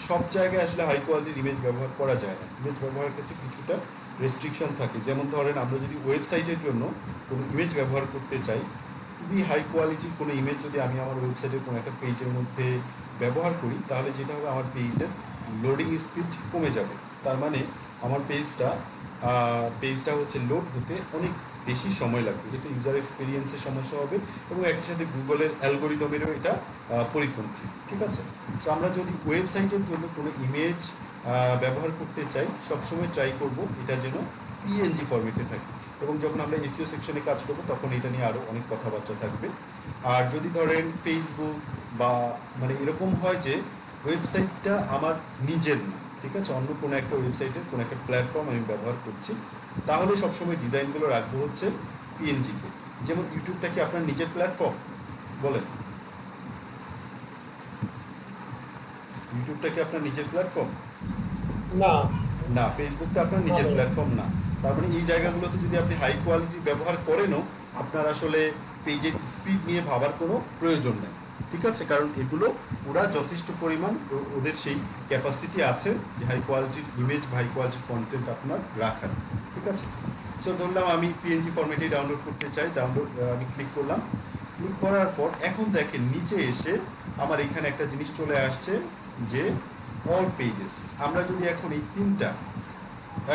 সব জায়গায় আসলে হাই কোয়ালিটির ইমেজ ব্যবহার করা যায় না। ইমেজ ব্যবহারের ক্ষেত্রে কিছুটা রেস্ট্রিকশন থাকে। যেমন ধরেন আমরা যদি ওয়েবসাইটের জন্য কোনো ইমেজ ব্যবহার করতে চাই খুবই হাই কোয়ালিটির কোনো ইমেজ যদি আমি আমার ওয়েবসাইটের কোনো একটা পেজের মধ্যে ব্যবহার করি, তাহলে যেটা হবে আমার পেজের লোডিং স্পিড কমে যাবে। তার মানে আমার পেজটা হচ্ছে লোড হতে অনেক বেশি সময় লাগবে, এতে ইউজার এক্সপিরিয়েন্সের সমস্যা হবে এবং একই সাথে গুগলের অ্যালগোরিদমেরও এটা পরিপন্থী। ঠিক আছে? সো আমরা যদি ওয়েবসাইটের জন্য কোনো ইমেজ ব্যবহার করতে চাই, সবসময় ট্রাই করব এটা যেন পিএনজি ফরম্যাটে থাকে, এবং যখন আমরা এসইও সেকশনে কাজ করব তখন এটা নিয়ে আরও অনেক কথাবার্তা থাকবে। আর যদি ধরেন ফেসবুক বা মানে এরকম হয় যে ওয়েবসাইটটা আমার নিজের না, ঠিক আছে, অন্য কোনো একটা ওয়েবসাইটের কোনো একটা প্ল্যাটফর্ম আমি ব্যবহার করছি, তাহলে সবসময় ডিজাইনগুলো রাখবো হচ্ছে পিএনজিতে। যেমন ইউটিউবটা কি আপনার নিজের প্ল্যাটফর্ম? বলেন, ইউটিউবটা কি আপনার নিজের প্ল্যাটফর্ম? না। না। ফেসবুকটা আপনার নিজের প্ল্যাটফর্ম না। তার মানে এই জায়গাগুলোতে যদি আপনি হাই কোয়ালিটি ব্যবহার করেনও, আপনার আসলে পেজের স্পিড নিয়ে ভাবার কোনো প্রয়োজন নেই। ঠিক আছে? কারণ এগুলো ওরা যথেষ্ট পরিমাণ ওদের সেই ক্যাপাসিটি আছে যে হাই কোয়ালিটির ইমেজ বা হাই কোয়ালিটির কন্টেন্ট আপনার রাখার। ঠিক আছে? সো ধরলাম আমি পিএনজি ফরম্যাটে ডাউনলোড করতে চাই, আমি ক্লিক করলাম। ক্লিক করার পর এখন দেখেন নিচে এসে আমার এখানে একটা জিনিস চলে আসছে যে অল পেজেস। আমরা যদি এখন এই তিনটা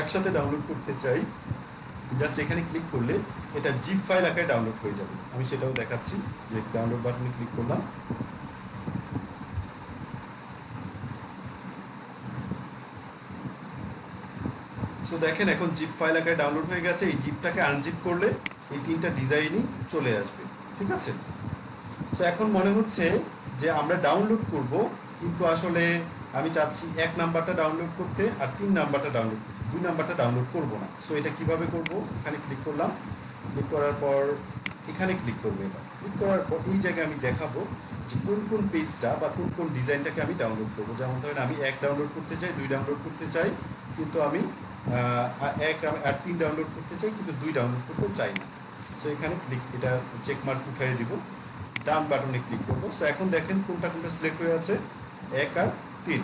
একসাথে ডাউনলোড করতে চাই, জাস্ট এখানে ক্লিক করলে এটা জিপ ফাইল আকারে ডাউনলোড হয়ে যাবে। আমি সেটাও দেখাচ্ছি, যে ডাউনলোড বাটনে ক্লিক করলাম, সো দেখেন এখন জিপ ফাইল আকারে ডাউনলোড হয়ে গেছে। এই জিপটাকে আনজিপ করলে এই তিনটা ডিজাইনই চলে আসবে। ঠিক আছে? সো এখন মনে হচ্ছে যে আমরা ডাউনলোড করব, কিন্তু আসলে আমি চাচ্ছি 1 নাম্বারটা ডাউনলোড করতে আর 3 নাম্বারটা ডাউনলোড করতে, 2 নাম্বারটা ডাউনলোড করব না। সো এটা কিভাবে করব? এখানে ক্লিক করলাম, ক্লিক করার পর এখানে ক্লিক করবো। এবার ক্লিক করার পর এই জায়গায় আমি দেখাবো যে কোন কোন পেজটা বা কোন কোন ডিজাইনটাকে আমি ডাউনলোড করবো। যেমন ধরেন আমি 1 ডাউনলোড করতে চাই, 2 ডাউনলোড করতে চাই, কিন্তু আমি 1 আর 3 ডাউনলোড করতে চাই, কিন্তু 2 ডাউনলোড করতে চাই না। সো এখানে এটা চেকমার্ক উঠাই দিব, ডান বাটনে ক্লিক করবো। সো এখন দেখেন কোনটা কোনটা সিলেক্ট হয়ে আছে, 1 আর 3।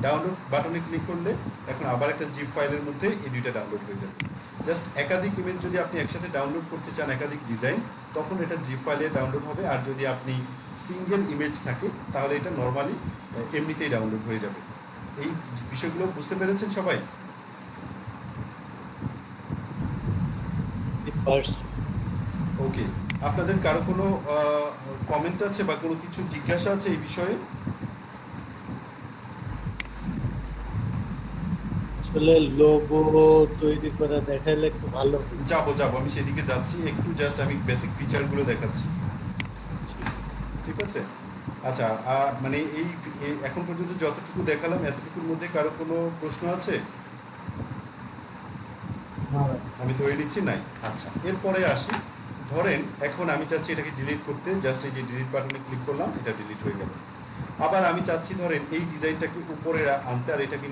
ডাউনলোড বাটনে ক্লিক করলে এখন আবার একটা জিপ ফাইলের মধ্যে এই দুইটা ডাউনলোড হয়ে যাবে। জাস্ট একাধিক ইমেজ যদি আপনি একসাথে ডাউনলোড করতে চান, একাধিক ডিজাইন, তখন এটা জিপ ফাইলে ডাউনলোড হবে। আর যদি আপনি সিঙ্গেল ইমেজ থাকে, তাহলে এটা নর্মালি এমনিতেই ডাউনলোড হয়ে যাবে। এই বিষয়গুলো বুঝতে পেরেছেন সবাই? ওকে। আপনাদের কারো কোনো কমেন্ট আছে বা কোনো কিছু জিজ্ঞাসা আছে এই বিষয়ে? আসলে লোগো তৈরি করে দেখাইলে একটু ভালো হতো। যাবো, আমি সেদিকে যাচ্ছি। একটু জাস্ট আমি বেসিক ফিচারগুলো দেখাচ্ছি। ঠিক আছে? আচ্ছা, মানে এখন পর্যন্ত যতটুকু দেখালাম, এতটুকুর মধ্যে কারো কোনো প্রশ্ন আছে? আমি ধরে নিচ্ছি নাই। আচ্ছা, এরপরে আসি। ধরেন এখন আমি চাচ্ছি এটাকে ডিলিট করতে, জাস্ট এই যে ডিলিট বাটনে ক্লিক করলাম, এটা ডিলিট হয়ে গেল। আবার আমি চাচ্ছি ধরেন এই ডিজাইনটাকে উপরে আনতে আর এটাকে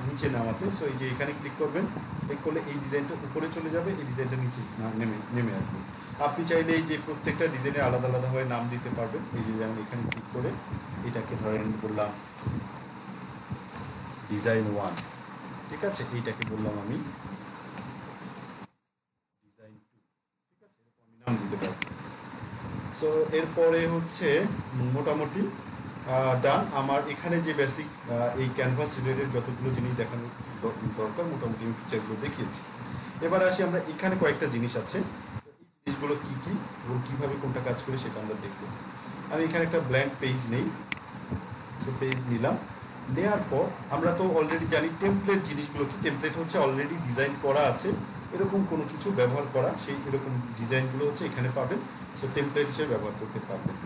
নিচে নামাতে। সো এই যে এখানে ক্লিক করবেন, ক্লিক করলে এই ডিজাইনটা উপরে চলে যাবে, এই ডিজাইনটা নিচে নেমে আসবে। আপনি চাইলে এই যে প্রত্যেকটা ডিজাইনের আলাদা আলাদাভাবে নাম দিতে পারবেন। এই যে যেমন এখানে ক্লিক করে এটাকে ধরেন বললাম ডিজাইন 1। ঠিক আছে? এইটাকে বললাম আমি ডিজাইন 2। ঠিক আছে? এরকম আমি নাম দিতে পারবো। সো এরপরে হচ্ছে মোটামুটি ডান। আমার এখানে যে বেসিক এই ক্যানভাস রিলেটেড যতগুলো জিনিস দেখানোর দরকার, মোটামুটি আমি ফিচারগুলো দেখিয়েছি। এবার আসি, আমরা এখানে কয়েকটা জিনিস আছে, এই জিনিসগুলো কী কী এবং কীভাবে কোনটা কাজ করে সেটা আমরা দেখব। আমি এখানে একটা ব্ল্যাঙ্ক পেজ নেই। সো পেজ নিলাম, নেওয়ার পর আমরা তো অলরেডি জানি টেমপ্লেট জিনিসগুলো কি। টেমপ্লেট হচ্ছে অলরেডি ডিজাইন করা আছে, এরকম কোনো কিছু ব্যবহার করা, সেই এরকম ডিজাইনগুলো হচ্ছে এখানে পাবেন। সো টেমপ্লেট হিসেবে ব্যবহার করতে পারবেন।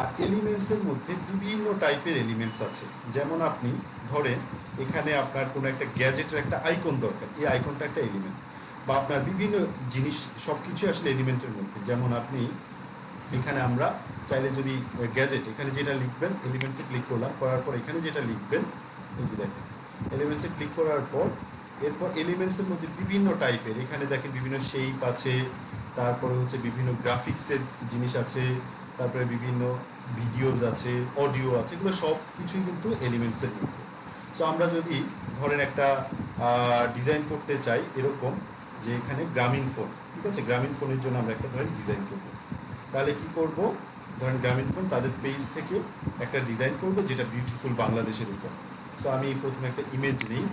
আর এলিমেন্টসের মধ্যে বিভিন্ন টাইপের এলিমেন্টস আছে। যেমন আপনি ধরেন এখানে আপনার কোনো একটা গ্যাজেটের একটা আইকন দরকার, এই আইকনটা একটা এলিমেন্ট। বা আপনার বিভিন্ন জিনিস, সব কিছু আসলে এলিমেন্টের মধ্যে। যেমন আপনি এখানে আমরা চাইলে যদি গ্যাজেট, এখানে যেটা লিখবেন, এলিমেন্টসে ক্লিক করলাম, করার পর এখানে যেটা লিখবেন, এই যে দেখেন এলিমেন্টসে ক্লিক করার পর এরপর এলিমেন্টসের মধ্যে বিভিন্ন টাইপের, এখানে দেখেন বিভিন্ন শেপ আছে, তারপরে হচ্ছে বিভিন্ন গ্রাফিক্সের জিনিস আছে, তারপরে বিভিন্ন ভিডিওস আছে, অডিও আছে, এগুলো সব কিছুই কিন্তু এলিমেন্টসের মধ্যে। সো আমরা যদি ধরেন একটা ডিজাইন করতে চাই এরকম, যে এখানে গ্রামীণ ফোন, ঠিক আছে, গ্রামীণ ফোনের জন্য আমরা একটা ধরেন ডিজাইন করব। তাহলে কি করব, ধরেন গ্রামীণ ফোন তাদের পেজ থেকে একটা ডিজাইন করব যেটা বিউটিফুল বাংলাদেশের উপর। সো আমি প্রথমে একটা ইমেজ নিই।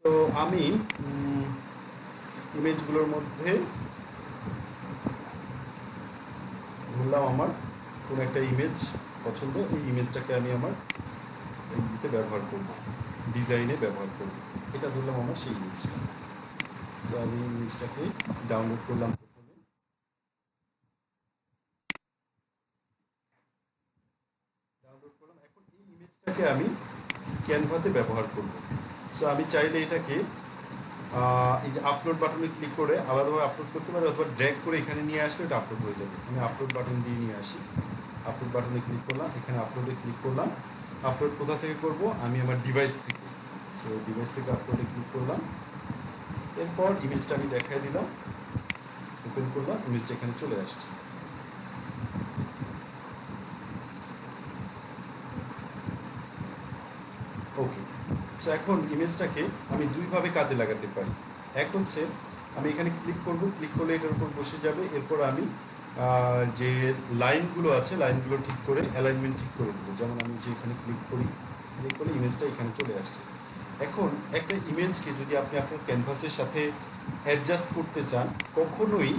তো আমি ইমেজগুলোর মধ্যে ধরলাম আমার কোনো একটা ইমেজ পছন্দ, এই ইমেজটাকে আমি আমার ইতে ব্যবহার করব, ডিজাইনে ব্যবহার করব। এটা ধরলাম আমার সেই ইমেজটা। সো আমি ইমেজটাকে ডাউনলোড করলাম প্রথমে। ডাউনলোড করলাম। এখন এই ইমেজটাকে আমি ক্যানভাতে ব্যবহার করব। সো আমি চাইলে এটাকে এই যে আপলোড বাটনে ক্লিক করে আলাদাভাবে আপলোড করতে পারি, অথবা ড্র্যাগ করে এখানে নিয়ে আসলে এটা আপলোড হয়ে যাবে। আমি আপলোড বাটন দিয়ে নিয়ে আসি। আপলোড বাটনে ক্লিক করলাম, এখানে আপলোডে ক্লিক করলাম। আপলোড কোথা থেকে করব, আমি আমার ডিভাইস থেকে। সো ডিভাইস থেকে আপলোডে ক্লিক করলাম। এরপর ইমেজটা আমি দেখাই দিলাম, ওপেন করলাম, ইমেজটা এখানে চলে আসছে। ওকে। সো এখন ইমেজটাকে আমি দুইভাবে কাজে লাগাতে পারি। এক হচ্ছে আমি এখানে ক্লিক করব, ক্লিক করলে এটার উপর বসে যাবে। এরপর আমি যে লাইনগুলো আছে লাইনগুলো ঠিক করে অ্যালাইনমেন্ট ঠিক করে দেবো। যেমন আমি যে এখানে ক্লিক করি, ক্লিক করলে ইমেজটা এখানে চলে আসছে। এখন একটা ইমেজকে যদি আপনি আপনার ক্যানভাসের সাথে অ্যাডজাস্ট করতে চান, কখনোই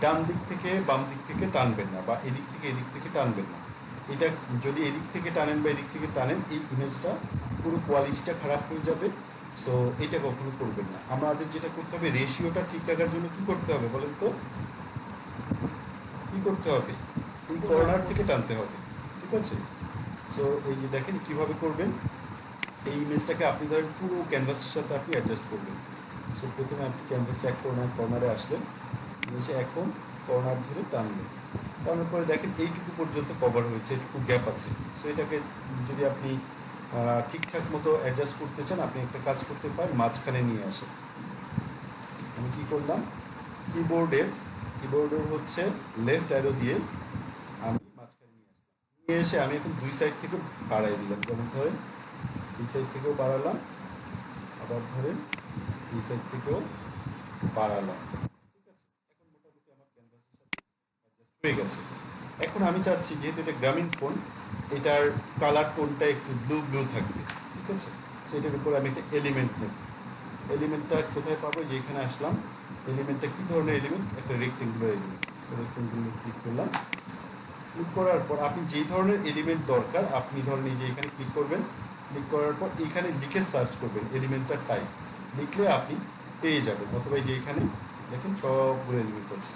ডান দিক থেকে বাম দিক থেকে টানবেন না, বা এদিক থেকে এদিক থেকে টানবেন না। এটা যদি এদিক থেকে টানেন বা এদিক থেকে টানেন, এই ইমেজটা পুরো কোয়ালিটিটা খারাপ হয়ে যাবে। সো এটা কখনো করবেন না। আমাদের যেটা করতে হবে, রেশিওটা ঠিক রাখার জন্য কি করতে হবে বলেন তো? কি করতে হবে? এই কর্নার থেকে টানতে হবে, ঠিক আছে? সো এই যে দেখেন কিভাবে করবেন। এই ইমেজটাকে আপনি ধরেন পুরো ক্যানভাসটার সাথে আপনি অ্যাডজাস্ট করবেন। সো প্রথমে আপনি ক্যানভাসটা এক কর্নারে আসলেন, এসে এখন কর্নার ধরে টানবেন। টানার পরে দেখেন এইটুকু পর্যন্ত কভার হয়েছে, এইটুকু গ্যাপ আছে। সো এটাকে যদি আপনি ঠিকঠাক মতো অ্যাডজাস্ট করতে চান, আপনি একটা কাজ করতে পারেন, মাঝখানে নিয়ে আসেন। আমি কী করলাম, কিবোর্ডের হচ্ছে লেফট অ্যারো দিয়ে আমি মাঝখানে নিয়ে আসলাম। নিয়ে এসে আমি এখন দুই সাইড থেকে বাড়াই দিলাম। যেমন ধরেন এই সাইড থেকেও বাড়ালাম, আবার ধরেন এই সাইড থেকেও বাড়ালাম, ঠিক আছে? এখন মোটামুটি আমার ক্যানভাসের সাথে অ্যাডজাস্ট হয়ে গেছে। এখন আমি চাচ্ছি, যেহেতু এটা গ্রামীণ ফোন, এটার কালার টোনটা একটু ব্লু ব্লু থাকবে, ঠিক আছে? সো এটার উপর আমি একটা এলিমেন্ট নেব। এলিমেন্টটা কোথায় পাবো, যে এখানে আসলাম। এলিমেন্টটা কী ধরনের এলিমেন্ট? একটা rectangular element. So rectangular click করলাম। ক্লিক করার পর আপনি যেই ধরনের এলিমেন্ট দরকার, আপনি ধরেন এই যে এখানে ক্লিক করবেন। ক্লিক করার পর এখানে লিখে সার্চ করবেন এলিমেন্টটার টাইপ, লিখলে আপনি পেয়ে যাবেন। অথবা এই যে এখানে দেখেন সবগুলো এলিমেন্ট আছে।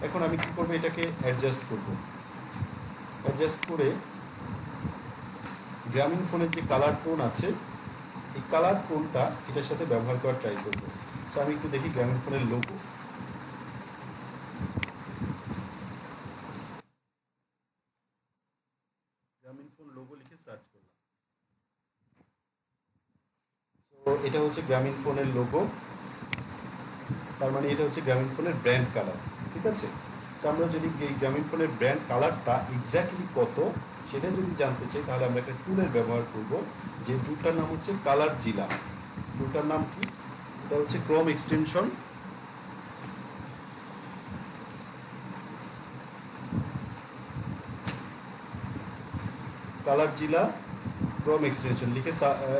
এখন আমি কী করবো, এটাকে অ্যাডজাস্ট করব। অ্যাডজাস্ট করে গ্রামীণ ফোনের যে কালার টোন আছে, এই কালার টোনটা এটার সাথে ব্যবহার করার ট্রাই করবো। সো আমি একটু দেখি গ্রামীণ ফোনের লোগো। গ্রামীণ ফোন লোগো লিখে সার্চ করলাম। তো এটা হচ্ছে গ্রামীণ ফোনের লোগো, তার মানে এটা হচ্ছে গ্রামীণ ফোনের ব্র্যান্ড কালার, ঠিক আছে? তো আমরা যদি এই গ্রামীণ ফোনের ব্র্যান্ড কালারটা এক্স্যাক্টলি কত সেটা যদি জানতে চাই, তাহলে আমরা একটা টুলের ব্যবহার করব, যে টুলটার নাম হচ্ছে কালার জিলা। টুলটার নাম কি? এটা হচ্ছে ক্রোম এক্সটেনশন। কালার জিলা ক্রোম এক্সটেনশন লিখে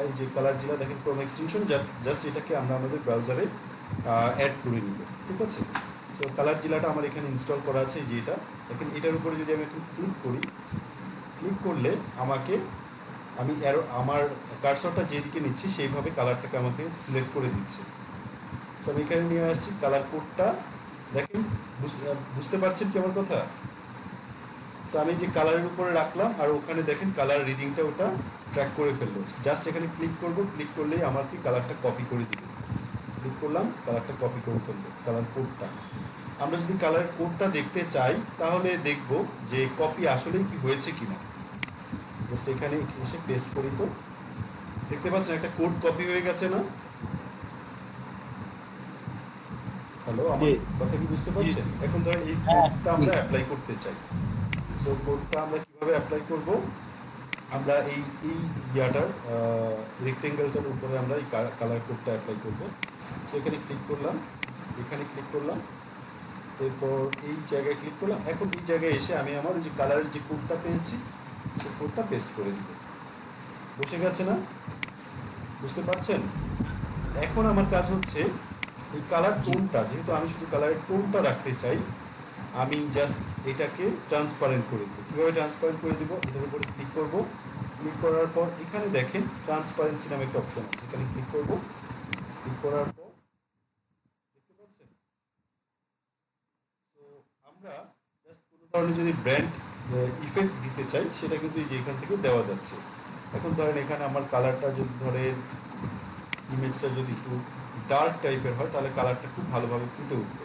এই যে কালার জিলা দেখেন ক্রোম এক্সটেনশন, জাস্ট এটাকে আমরা আমাদের ব্রাউজারে অ্যাড করে নিব, ঠিক আছে? সো কালার জিলাটা আমার এখানে ইনস্টল করা আছে, যে এটা দেখেন। এটার উপরে যদি আমি এখন ক্লিক করি, ক্লিক করলে আমি আমার কার্সরটা যেদিকে নিচ্ছি সেইভাবে কালারটাকে আমাকে সিলেক্ট করে দিচ্ছে। সো আমি এখানে নিয়ে আসছি কালার কোডটা, দেখেন। বুঝতে পারছেন কি আমার কথা? সো আমি যে কালারের উপরে রাখলাম, আর ওখানে দেখেন কালার রিডিংটা ওটা ট্র্যাক করে ফেললো। জাস্ট এখানে ক্লিক করব, ক্লিক করলেই আমাকে কালারটা কপি করে দিবে। ক্লিক করলাম, কালারটা কপি করে ফেললো, কালার কোডটা। আমরা যদি কালার কোডটা দেখতে চাই, তাহলে দেখব যে কপি আসলেই কি হয়েছে কিনা। জাস্ট এখানে এসে পেস্ট করি, তো দেখতে পাচ্ছেন একটা কোড কপি হয়ে গেছে না? হ্যালো, আমার কথা কি বুঝতে পারছেন? এখন ধরেন এই কোডটা আমরা অ্যাপ্লাই করতে চাই। সো কোডটা আমরা কিভাবে কীভাবে অ্যাপ্লাই করব, আমরা এই এই ইয়াটার রেক্টেঙ্গেলটার উপরে আমরা এই কালার কোডটা অ্যাপ্লাই করব। সো এখানে ক্লিক করলাম, এখানে ক্লিক করলাম, এরপর এই জায়গায় ক্লিক করলাম। এখন এই জায়গায় এসে আমি আমার যে কালারের যে কোডটা পেয়েছি সেই কোডটা পেস্ট করে দিব। বসে গেছে না? বুঝতে পারছেন? এখন আমার কাজ হচ্ছে এই কালার জি। টোনটা, যেহেতু আমি শুধু কালারের টোনটা রাখতে চাই, আমি জাস্ট এটাকে ট্রান্সপারেন্ট করে দেবো। কীভাবে ট্রান্সপারেন্ট করে দেবো? এটার উপরে ক্লিক করব। ক্লিক করার পর এখানে দেখেন ট্রান্সপারেন্সি নামে একটা অপশন আছে, এখানে ক্লিক করব। ক্লিক করার পর দেখতে পাচ্ছেন, তো আমরা জাস্ট কোনো ধরনের যদি ব্র্যান্ড ইফেক্ট দিতে চাই সেটা কিন্তু এই যে এখান থেকে দেওয়া যাচ্ছে। এখন ধরেন এখানে আমার কালারটা যদি ধরেন ইমেজটা যদি একটু ডার্ক টাইপের হয় তাহলে কালারটা খুব ভালোভাবে ফুটে উঠবে।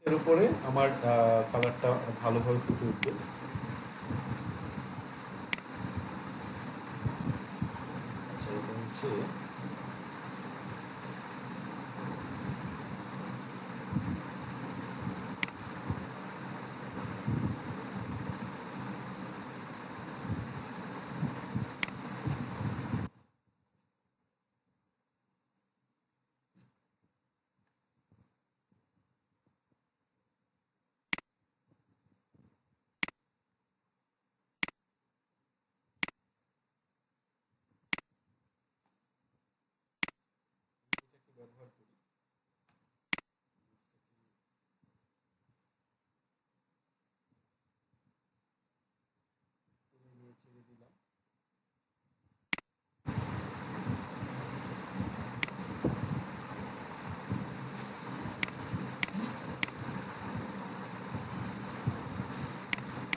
এর উপরে আমার কালারটা ভালোভাবে ফুটে উঠবে। আচ্ছা, এটা হচ্ছে এটাকে ব্যবহার করি। নিয়ে ছেড়ে দিলাম।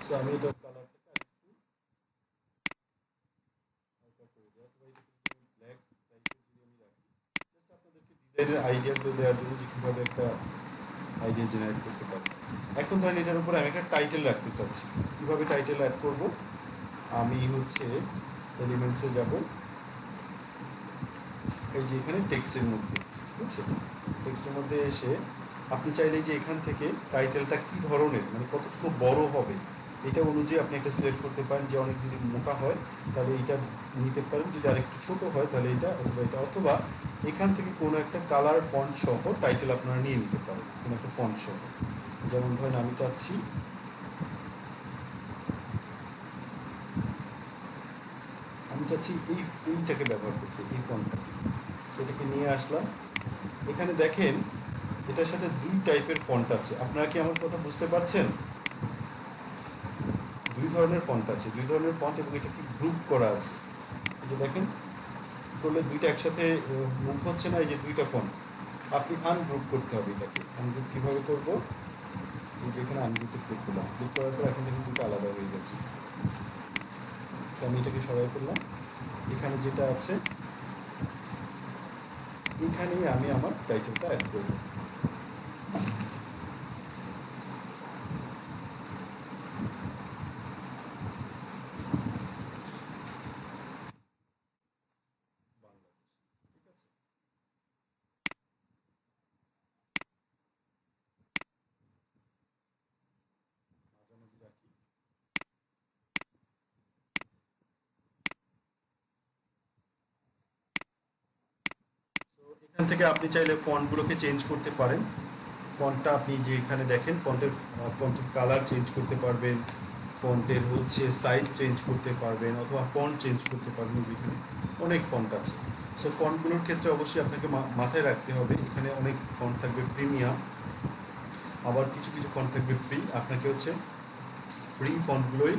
সো আমি এটার কালারটাকে আরেকটু হালকা করে দিই, অথবা এটাকে যদি ব্ল্যাক টাইপের যদি আমি রাখি, জাস্ট আপনাদেরকে ডিজাইনের আইডিয়াগুলো দেওয়ার জন্য যে কীভাবে একটা আইডিয়া জেনারেট করতে পারি। এখন ধরেন এটার উপরে আমি একটা টাইটেল রাখতে চাচ্ছি। কীভাবে টাইটেল অ্যাড করব? আমি হচ্ছে এলিমেন্টসে যাব, এই যে এখানে টেক্সটের মধ্যে, ঠিক আছে, টেক্সটের মধ্যে এসে আপনি চাইলে যে এখান থেকে টাইটেলটা কী ধরনের, মানে কতটুকু বড় হবে এটা অনুযায়ী আপনি একটা সিলেক্ট করতে পারেন। যে অনেক যদি মোটা হয় তাহলে এইটা নিতে পারেন, যদি আরেকটু ছোট হয় তাহলে এটা, অথবা এটা, অথবা এখান থেকে কোনো একটা কালার ফন্ট সহ টাইটেল আপনারা নিয়ে নিতে পারেন, কোনো একটা ফন্ট সহ। যেমন ধরেন আমি চাচ্ছি এইটাকে ব্যবহার করতে, এই ফন্টটাকে। সেটাকে নিয়ে আসলাম। এখানে দেখেন এটার সাথে দুই টাইপের ফন্ট আছে। আপনারা কি আমার কথা বুঝতে পারছেন? দুই ধরনের ফন্ট আছে, দুই ধরনের ফন্ট, এবং এটা কি গ্রুপ করা আছে। এই যে দেখেন করলে দুইটা একসাথে মুভ হচ্ছে না, এই যে দুইটা ফন্ট। আপনি আনগ্রুপ করতে হবে এটাকে। আমি কীভাবে করবো? এই যে এখানে আনগ্রুপে ক্লিক করলাম, ক্লিক করার পর এখন দেখুন দুটো আলাদা হয়ে গেছে। আমি এটাকে সরাই ফেললাম। এখানে যেটা আছে এখানেই আমি আমার টাইটেলটা অ্যাড করব। ঠিক আছে, মাঝামাঝি রাখি। তো এখান থেকে আপনি চাইলে ফন্টগুলোকে চেঞ্জ করতে পারেন। ফন্টটা আপনি যে এখানে দেখেন ফন্টের কালার চেঞ্জ করতে পারবেন, ফন্টের হচ্ছে সাইজ চেঞ্জ করতে পারবেন, অথবা ফন্ট চেঞ্জ করতে পারবেন। যেখানে অনেক ফন্ট আছে। সো ফন্টগুলোর ক্ষেত্রে অবশ্যই আপনাকে মাথায় রাখতে হবে এখানে অনেক ফন্ট থাকবে প্রিমিয়াম, আবার কিছু কিছু ফন্ট থাকবে ফ্রি। আপনাকে হচ্ছে ফ্রি ফন্টগুলোই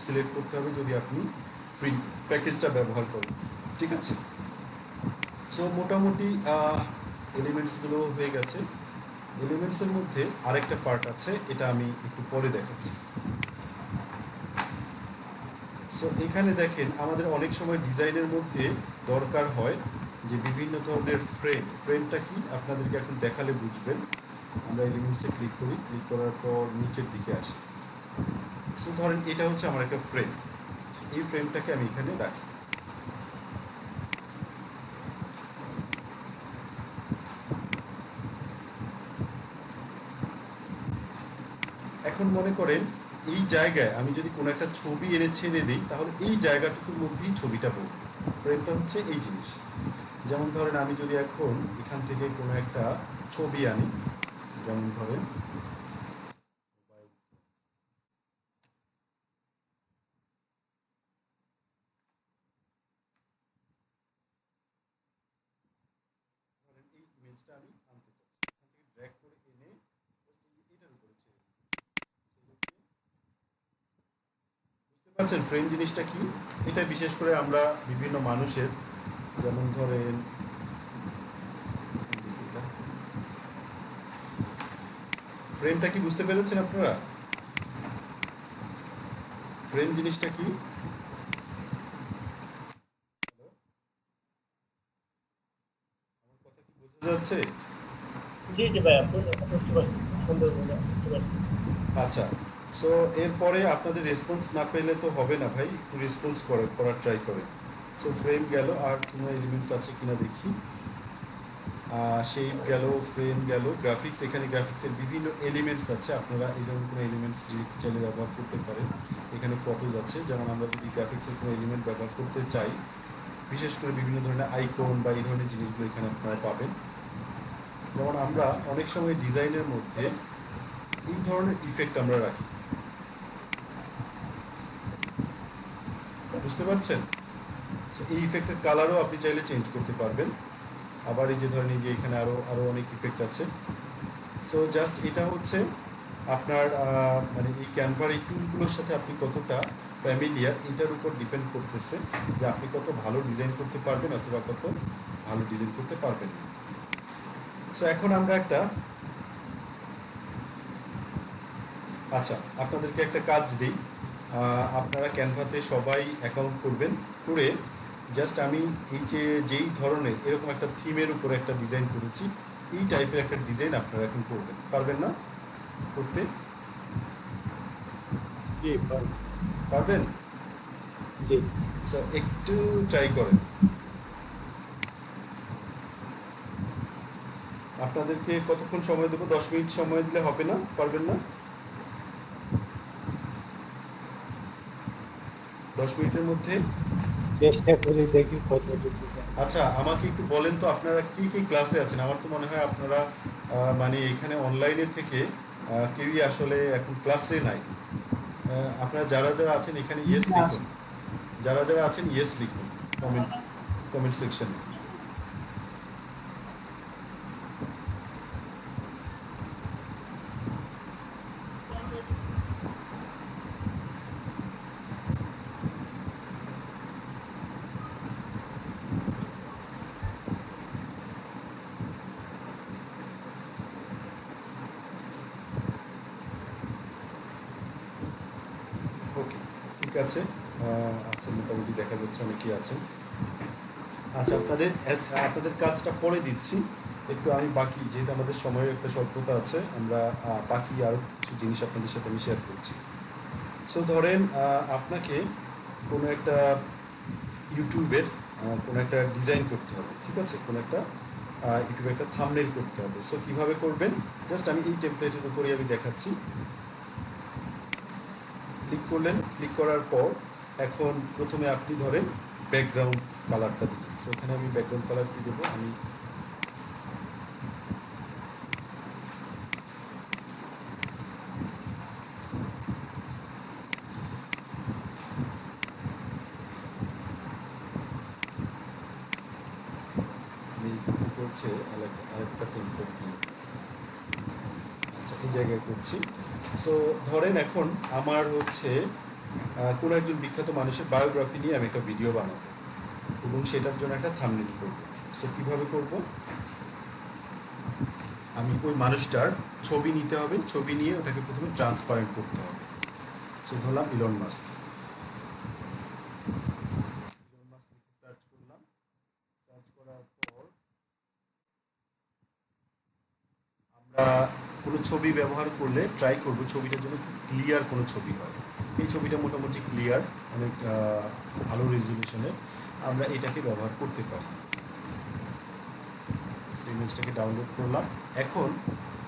সিলেক্ট করতে হবে যদি আপনি ফ্রি প্যাকেজটা ব্যবহার করেন। ঠিক আছে, সো মোটামুটি এলিমেন্টসগুলো হয়ে গেছে। এলিমেন্টসের মধ্যে আরেকটা পার্ট আছে, এটা আমি একটু পরে দেখাচ্ছি। সো এখানে দেখেন আমাদের অনেক সময় ডিজাইনের মধ্যে দরকার হয় যে বিভিন্ন ধরনের ফ্রেমটা কি আপনাদেরকে এখন দেখালে বুঝবেন। আমরা এলিমেন্টসে ক্লিক করি, ক্লিক করার পর নিচের দিকে আসি। সো ধরেন এটা হচ্ছে আমার একটা ফ্রেম, এই ফ্রেমটাকে আমি এখানে রাখি। এখন মনে করেন এই জায়গায় আমি যদি কোনো একটা ছবি এনে ছেড়ে দিই, তাহলে এই জায়গাটুকুর মধ্যেই ছবিটা পড়বে। ফ্রেমটা হচ্ছে এই জিনিস। যেমন ধরেন আমি যদি এখন এখান থেকে কোনো একটা ছবি আনি, যেমন ধরেন ধরেন এই ইমেজটা আমি আনতে চাচ্ছি, এখান থেকে ড্র্যাগ করে এনে জাস্ট এটার উপরে ছেড়ে দিই। ছেড়ে দিয়ে বুঝতে পারছেন ফ্রেম জিনিসটা কি? এটা বিশেষ করে আমরা বিভিন্ন মানুষের, যেমন ধরেন ফ্রেমটা কি বুঝতে পেরেছেন আপনারা? ফ্রেম জিনিসটা কি? আমার কথা কি বোঝা যাচ্ছে? জি জি ভাই, আপনি বুঝতে পারছি, সুন্দর বলে বুঝতে পারছি। আচ্ছা, সো এরপরে আপনাদের রেসপন্স না পেলে তো হবে না ভাই, একটু রেসপন্স করার ট্রাই করেন। সো ফ্রেম গেল, আর কোনো এলিমেন্টস আছে কিনা দেখি। শেপ গেল, ফ্রেম গেল, গ্রাফিক্স, এখানে গ্রাফিক্সের বিভিন্ন এলিমেন্টস আছে, আপনারা এই ধরনের কোনো এলিমেন্টস চাইলে ব্যবহার করতে পারেন। এখানে ফটোজ আছে, যেমন আমরা যদি গ্রাফিক্সের কোনো এলিমেন্ট ব্যবহার করতে চাই, বিশেষ করে বিভিন্ন ধরনের আইকন বা এই ধরনের জিনিসগুলো এখানে আপনারা পাবেন। যেমন আমরা অনেক সময় ডিজাইনের মধ্যে এই ধরনের ইফেক্ট আমরা রাখি, বুঝতে পারছেন? সো এই ইফেক্টের কালারও আপনি চাইলে চেঞ্জ করতে পারবেন। আবার এই যে ধরেন এই যে এখানে আরও আরও অনেক ইফেক্ট আছে। সো জাস্ট এটা হচ্ছে আপনার মানে এই ক্যানভার এই টুলগুলোর সাথে আপনি কতটা ফ্যামিলিয়ার, এটার উপর ডিপেন্ড করতেছে যে আপনি কত ভালো ডিজাইন করতে পারবেন অথবা কত ভালো ডিজাইন করতে পারবেন না। সো এখন আমরা একটা, আচ্ছা আপনাদেরকে একটা কাজ দিই। আপনারা ক্যানভাতে সবাই অ্যাকাউন্ট করবেন, করে জাস্ট আমি এই যে যেই ধরনের এরকম একটা থিমের উপরে একটা ডিজাইন করেছি, এই টাইপের একটা ডিজাইন আপনারা এখন করবেন, পারবেন না করতে? জি পারবো। পারবেন? জি সো একটু ট্রাই করেন। আপনাদেরকে কতক্ষণ সময় দেবো? 10 মিনিট সময় দিলে হবে না? পারবেন না? 10 মিনিটের মধ্যে? চেষ্টা করে দেখি কতটুকু যায়। আচ্ছা আমাকে একটু বলেন তো আপনারা কি কি ক্লাসে আছেন? আমার তো মনে হয় আপনারা মানে এখানে অনলাইনে থেকে কেউই আসলে এখন ক্লাসে নাই। আপনারা যারা যারা আছেন এখানে ইয়েস লিখুন, যারা যারা আছেন ইয়েস লিখুন কমেন্ট কমেন্ট সেকশনে। ওকে, ঠিক আছে। আচ্ছা মোটামুটি দেখা যাচ্ছে অনেকেই আছেন। আচ্ছা আপনাদের কাজটা পরে দিচ্ছি, একটু আমি বাকি, যেহেতু আমাদের সময়ের একটা স্বল্পতা আছে, আমরা বাকি আরও কিছু জিনিস আপনাদের সাথে আমি শেয়ার করছি। সো ধরেন আপনাকে কোনো একটা ইউটিউবের কোনো একটা ডিজাইন করতে হবে, ঠিক আছে? কোনো একটা ইউটিউবে একটা থাম্বনেইল করতে হবে। সো কীভাবে করবেন, জাস্ট আমি এই টেমপ্লেটের উপরেই আমি দেখাচ্ছি। ক্লিক করলেন, ক্লিক করার পর এখন প্রথমে আপনি ধরেন ব্যাকগ্রাউন্ড কালারটা দিবেন। সো এখানে আমি ব্যাকগ্রাউন্ড কালার কী দেবো, আমি আমি এখান থেকে হচ্ছে আরেকটা টেমপ্লেট নিই। আচ্ছা এই জায়গায় করছি। সো ধরেন এখন আমার হচ্ছে কোনো একজন বিখ্যাত মানুষের বায়োগ্রাফি নিয়ে আমি একটা ভিডিও বানাবো এবং সেটার জন্য একটা থাম্বনেইল করব। সো কীভাবে করব, আমি ওই মানুষটার ছবি নিতে হবে, ছবি নিয়ে ওটাকে প্রথমে ট্রান্সপারেন্ট করতে হবে। সো ধরলাম ইলন মাস্ক, ইলন মাস্ক লিখে সার্চ করলাম। সার্চ করার পর আমরা কোনো ছবি ব্যবহার করলে ট্রাই করব ছবিটার জন্য খুব ক্লিয়ার কোনো ছবি হয়। এই ছবিটা মোটামুটি ক্লিয়ার, অনেক ভালো রেজলিউশনের, আমরা এটাকে ব্যবহার করতে পারি। সেই ইমেজটাকে ডাউনলোড করলাম। এখন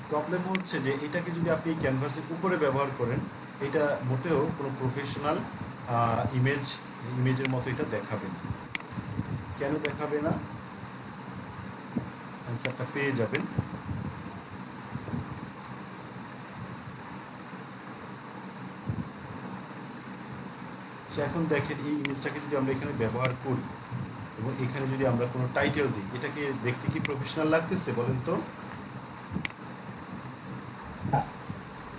প্রবলেম হচ্ছে যে এটাকে যদি আপনি ক্যানভাসের উপরে ব্যবহার করেন, এটা মোটেও কোনো প্রফেশনাল ইমেজের মতো এটা দেখাবে না। কেন দেখাবে না? অ্যান্সারটা পেয়ে যাবেন। সো এখন দেখেন এই ইমেজটাকে যদি আমরা এখানে ব্যবহার করি এবং এখানে যদি আমরা কোনো টাইটেল দিই, এটাকে দেখতে কি প্রফেশনাল লাগতেছে বলেন তো?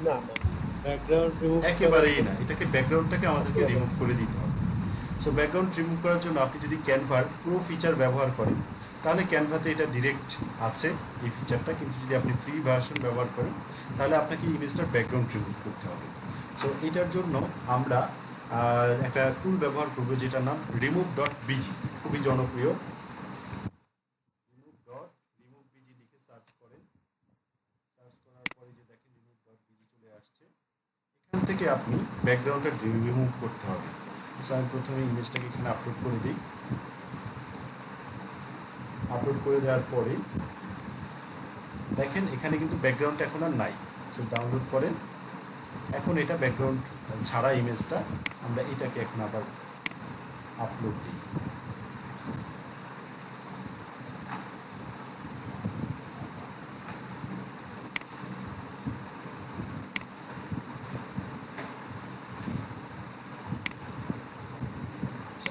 না না, ব্যাকগ্রাউন্ড রিমুভ করার একেবারেই না। জন্য এটাকে ব্যাকগ্রাউন্ডটাকে আমাদেরকে আলাদা। রিমুভ করে দিতে হবে। সো ব্যাকগ্রাউন্ড রিমুভ করার জন্য আপনি যদি ক্যানভার প্রো ফিচার ব্যবহার করেন, তাহলে ক্যানভাতে এটা ডিরেক্ট আছে এই ফিচারটা, কিন্তু যদি আপনি ফ্রি ভার্সন ব্যবহার করেন তাহলে আপনাকে ইমেজটার ব্যাকগ্রাউন্ড রিমুভ করতে হবে। সো এটার জন্য আমরা একটা টুল ব্যবহার করব যেটার নাম remove.bg, খুবই জনপ্রিয়। remove.remove.bg লিখে সার্চ করেন। সার্চ করার পরে যে দেখেন remove.bg চলে আসছে, এখান থেকে আপনি ব্যাকগ্রাউন্ডটা রিমুভ করতে হবে। সো আমি প্রথমে ইমেজটাকে এখানে আপলোড করে দিই। আপলোড করে দেওয়ার পরে দেখেন এখানে কিন্তু ব্যাকগ্রাউন্ডটা এখন আর নাই। সো ডাউনলোড করেন। এখন এটা ব্যাকগ্রাউন্ড ছাড়া ইমেজটা, আমরা এটাকে এখন আবার আপলোড দিই।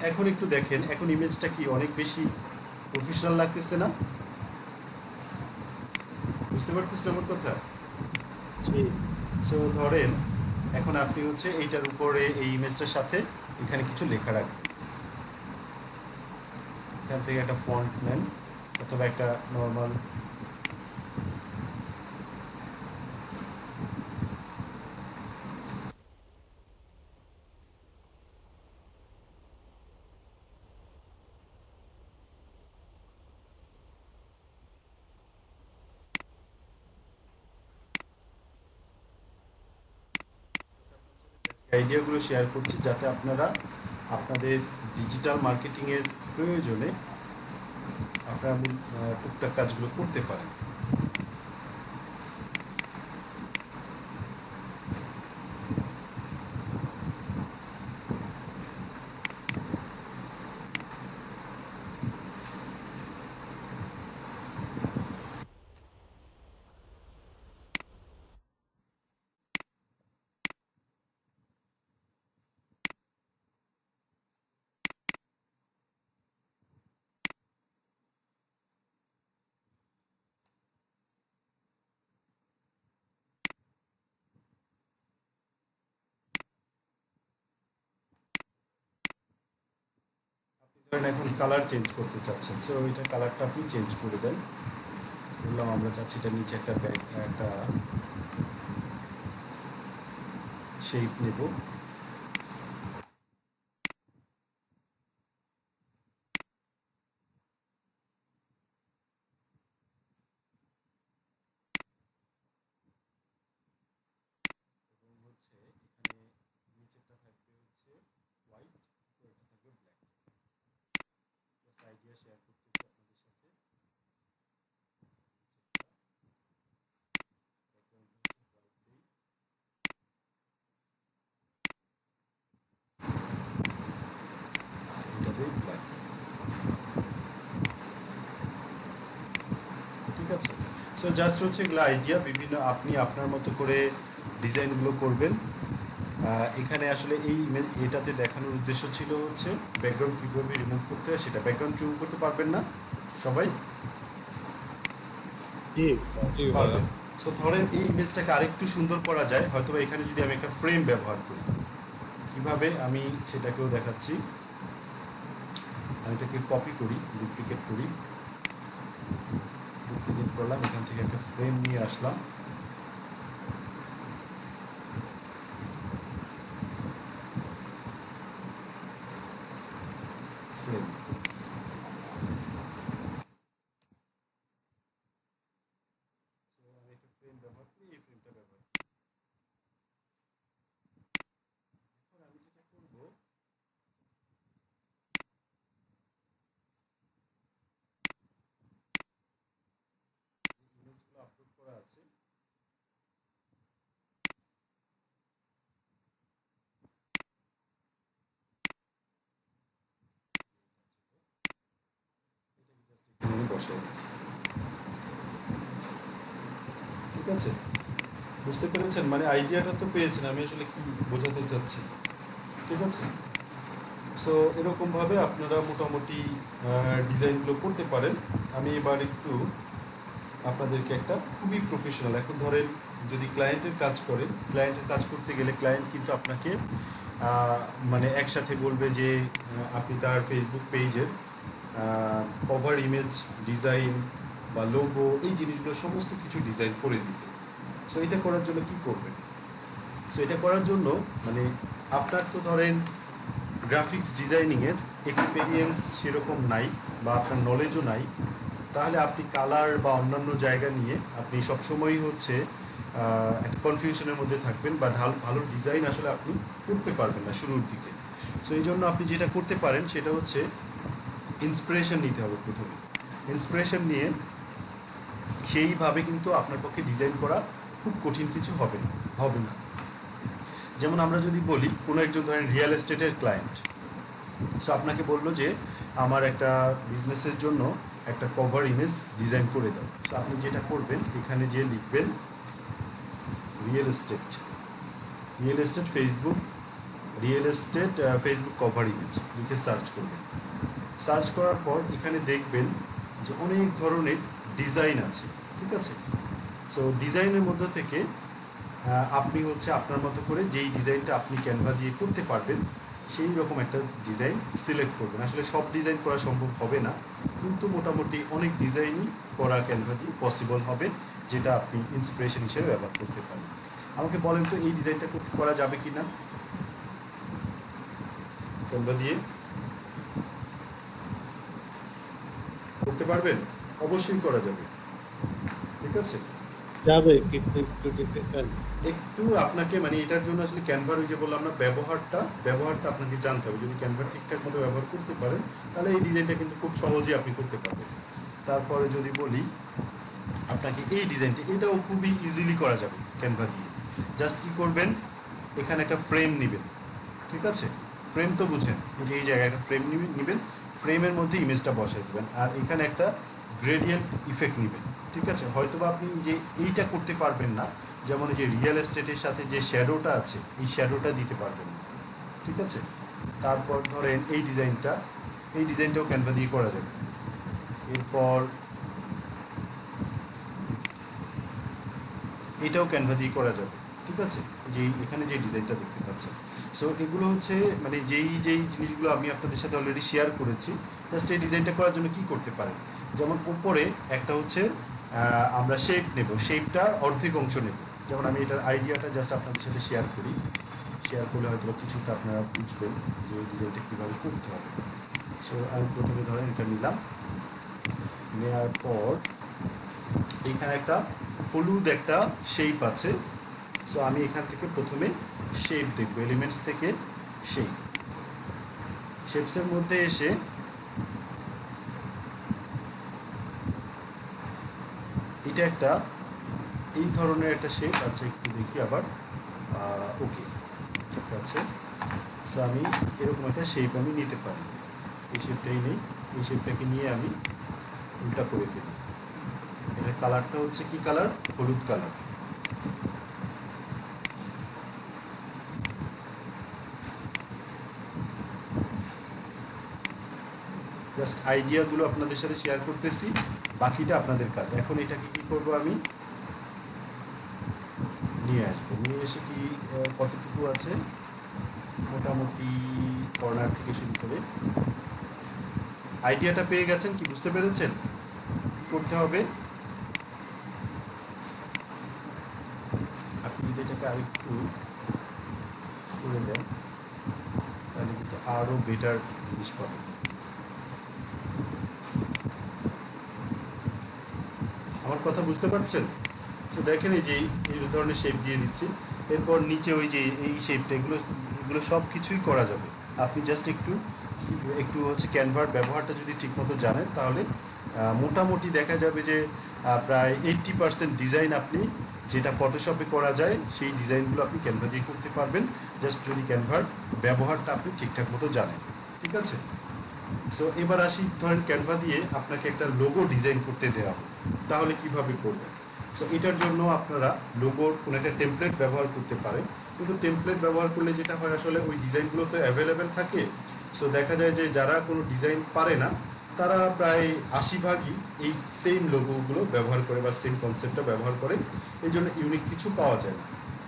এখন একটু দেখেন, এখন ইমেজটা কি অনেক বেশি প্রফেশনাল লাগতেছে না? বুঝতে পারতেছেন আমার কথা? জি। সো ধরেন এখন আপনি হচ্ছে এইটার উপরে এই ইমেজটার সাথে এখানে কিছু লেখা রাখবেন। এখান থেকে একটা ফন্ট নেন অথবা একটা নর্মাল আইডিয়াগুলো শেয়ার করছি, যাতে আপনারা আপনাদের ডিজিটাল মার্কেটিংয়ের প্রয়োজনে আপনারা টুকটাক কাজগুলো করতে পারেন। ধরেন এখন কালার চেঞ্জ করতে চাচ্ছেন, সো এটা কালারটা আপনি চেঞ্জ করে দেন। বললাম আমরা চাচ্ছি এটা নিচে একটা শেপ নেব। এবং হচ্ছে এখানে নিচেরটা থাকবে হচ্ছে হোয়াইট, উপরেরটা থাকবে ব্ল্যাক। জাস্ট আইডিয়া শেয়ার করতেছি আপনাদের সাথে। ব্যাকগ্রাউন্ড হচ্ছে হোয়াইট দিই, এটা দিই ব্ল্যাক। ঠিক আছে? সো জাস্ট হচ্ছে এগুলো আইডিয়া, বিভিন্ন আপনি আপনার মতো করে ডিজাইনগুলো করবেন। এখানে আসলে এটাতে দেখানোর উদ্দেশ্য ছিল হচ্ছে ব্যাকগ্রাউন্ড কীভাবে রিমুভ করতে হয় সেটা। ব্যাকগ্রাউন্ড রিমুভ করতে পারবেন না সবাই? জি। জি ভাইয়া। পারবেন। সো ধরেন এই ইমেজটাকে আরেকটু সুন্দর করা যায় হয়তো এখানে যদি আমি একটা ফ্রেম ব্যবহার করি। কিভাবে আমি সেটাকেও দেখাচ্ছি। আমি এটাকে কপি করি, ডুপ্লিকেট করি। ডুপ্লিকেট করলাম, এখান থেকে একটা ফ্রেম নিয়ে আসলাম। ফ্রেম, আমি একটা ফ্রেম ব্যবহার করি, এই ফ্রেমটা ব্যবহার করি। আছে, বসাই দিই। ঠিক আছে, বুঝতে পেরেছেন? মানে আইডিয়াটা তো পেয়েছেন আমি আসলে কি বোঝাতে চাচ্ছি। ঠিক আছে, সো এরকমভাবে আপনারা মোটামুটি ডিজাইনগুলো করতে পারেন। আমি এবার একটু আপনাদেরকে একটা খুবই প্রফেশনাল, এখন ধরেন যদি ক্লায়েন্টের কাজ করেন, ক্লায়েন্টের কাজ করতে গেলে ক্লায়েন্ট কিন্তু আপনাকে মানে একসাথে বলবে যে আপনি তার ফেসবুক পেজের কভার ইমেজ ডিজাইন বা লোগো এই জিনিসগুলো সমস্ত কিছু ডিজাইন করে দিতে। সো এটা করার জন্য কি করবেন? সো এটা করার জন্য মানে আপনার তো ধরেন গ্রাফিক্স ডিজাইনিংয়ের এক্সপিরিয়েন্স সেরকম নাই বা আপনার নলেজও নাই, তাহলে আপনি কালার বা অন্যান্য জায়গা নিয়ে আপনি সবসময়ই হচ্ছে একটা কনফিউশনের মধ্যে থাকবেন বা ভালো ডিজাইন আসলে আপনি করতে পারবেন না শুরুর দিকে। সো এই জন্য আপনি যেটা করতে পারেন সেটা হচ্ছে ইন্সপিরেশন নিতে হবে প্রথমে। ইন্সপিরেশন নিয়ে সেইভাবে কিন্তু আপনার পক্ষে ডিজাইন করা খুব কঠিন কিছু হবে না। যেমন আমরা যদি বলি কোনো একজন ধরেন রিয়েল এস্টেটের ক্লায়েন্ট, সো আপনাকে বললো যে আমার একটা বিজনেসের জন্য একটা কভার ইমেজ ডিজাইন করে দাও। সো আপনি যেটা করবেন এখানে যে লিখবেন real estate Facebook cover image লিখে সার্চ করবেন। সার্চ করার পর এখানে দেখবেন যে অনেক ধরনের ডিজাইন আছে। ঠিক আছে, সো ডিজাইনের মধ্যে থেকে আপনি হচ্ছে আপনার মতো করে যেই ডিজাইনটা আপনি ক্যানভা দিয়ে করতে পারবেন সেই রকম একটা ডিজাইন সিলেক্ট করবেন। আসলে সব ডিজাইন করা সম্ভব হবে না, কিন্তু মোটামুটি অনেক ডিজাইনই করা ক্যানভা দিয়ে পসিবল হবে, যেটা আপনি ইন্সপিরেশন হিসেবে ব্যবহার করতে পারেন। আমাকে বলেন তো এই ডিজাইনটা করা যাবে কি না ক্যানভা দিয়ে? করতে পারবেন? অবশ্যই করা যাবে। ঠিক আছে, যাবে কিন্তু একটু ডিফিকাল্ট। একটু আপনাকে মানে এটার জন্য আসলে ক্যানভার ওই যে বললাম না ব্যবহারটা আপনাকে জানতে হবে। যদি ক্যানভা ঠিকঠাক মতো ব্যবহার করতে পারেন তাহলে এই ডিজাইনটা কিন্তু খুব সহজেই আপনি করতে পারবেন। তারপরে যদি বলি আপনাকে এই ডিজাইনটা, এটাও খুবই ইজিলি করা যাবে ক্যানভা দিয়ে। জাস্ট কি করবেন, এখানে একটা ফ্রেম নেবেন। ঠিক আছে, ফ্রেম তো বুঝেন, এই যে এই জায়গায় একটা ফ্রেম নেবেন, ফ্রেমের মধ্যে ইমেজটা বসাই দেবেন, আর এখানে একটা গ্রেডিয়েন্ট ইফেক্ট নেবেন। ঠিক আছে, হয়তোবা আপনি যে এইটা করতে পারবেন না, যেমন এই যে রিয়েল এস্টেটের সাথে যে শ্যাডোটা আছে এই শ্যাডোটা দিতে পারবেন না। ঠিক আছে, তারপর ধরেন এই ডিজাইনটাও ক্যানভা দিয়ে করা যাবে। এরপর এটাও ক্যানভা দিয়ে করা যাবে। ঠিক আছে, যে এখানে যে ডিজাইনটা দেখতে পাচ্ছেন। সো এগুলো হচ্ছে মানে যেই জিনিসগুলো আমি আপনাদের সাথে অলরেডি শেয়ার করেছি। জাস্ট এই ডিজাইনটা করার জন্য কি করতে পারেন, যেমন উপরে একটা হচ্ছে আমরা শেপ নেব, শেপটার অর্ধেক অংশ নেব। যেমন আমি এটার আইডিয়াটা জাস্ট আপনাদের সাথে শেয়ার করলে হয়তো কিছুটা আপনারা বুঝবেন যে এই ডিজাইনটা কীভাবে করতে হবে। সো আমি প্রথমে ধরেন এটা নিলাম, নেওয়ার পর এইখানে একটা হলুদ একটা শেপ আছে। সো আমি এখান থেকে প্রথমে শেপ দেখব, এলিমেন্টস থেকে শেপসের মধ্যে এসে এটা একটা এই ধরনের একটা শেপ আছে, একটু দেখি আবার। ওকে, ঠিক আছে। সো আমি এরকম একটা শেপ আমি নিতে পারি, এই শেপটাই নেই, এই শেপটাকে নিয়ে আমি উল্টা করে ফেলি। এটার কালারটা হচ্ছে কি কালার? হলুদ কালার। জাস্ট আইডিয়াগুলো আপনাদের সাথে শেয়ার করতেছি, বাকিটা আপনাদের কাজ। এখন এটাকে কি করব, আমি নিয়ে আসবো, নিয়ে এসে কি কতটুকু আছে মোটামুটি কর্নার থেকে শুরু করে। আইডিয়াটা পেয়ে গেছেন কি? বুঝতে পেরেছেন কি করতে হবে? আপনি যদি এটাকে আরেকটু করে দেন তাহলে কিন্তু আরও বেটার জিনিস পাবেন। আমার কথা বুঝতে পারছেন? তো দেখেন এই যে এই ধরনের শেপ দিয়ে দিচ্ছি, এরপর নিচে ওই যে এই শেপটা, এগুলো সব কিছুই করা যাবে। আপনি জাস্ট একটু একটু হচ্ছে ক্যানভার ব্যবহারটা যদি ঠিকমতো জানেন তাহলে মোটামুটি দেখা যাবে যে প্রায় 80% ডিজাইন আপনি যেটা ফটোশপে করা যায় সেই ডিজাইনগুলো আপনি ক্যানভা দিয়ে করতে পারবেন, জাস্ট যদি ক্যানভার ব্যবহারটা আপনি ঠিকঠাক মতো জানেন। ঠিক আছে? সো এবার আসি, ধরেন ক্যানভা দিয়ে আপনাকে একটা লোগো ডিজাইন করতে দেওয়া হবে, তাহলে কিভাবে করবেন? সো এটার জন্য আপনারা লোগোর কোনো একটা টেমপ্লেট ব্যবহার করতে পারেন, কিন্তু টেমপ্লেট ব্যবহার করলে যেটা হয় আসলে ওই ডিজাইনগুলো তো অ্যাভেলেবেল থাকে। সো দেখা যায় যে যারা কোনো ডিজাইন পারে না তারা প্রায় 80 ভাগই এই সেম লোগোগুলো ব্যবহার করে বা সেম কনসেপ্টটা ব্যবহার করে, এই জন্য ইউনিক কিছু পাওয়া যায় না।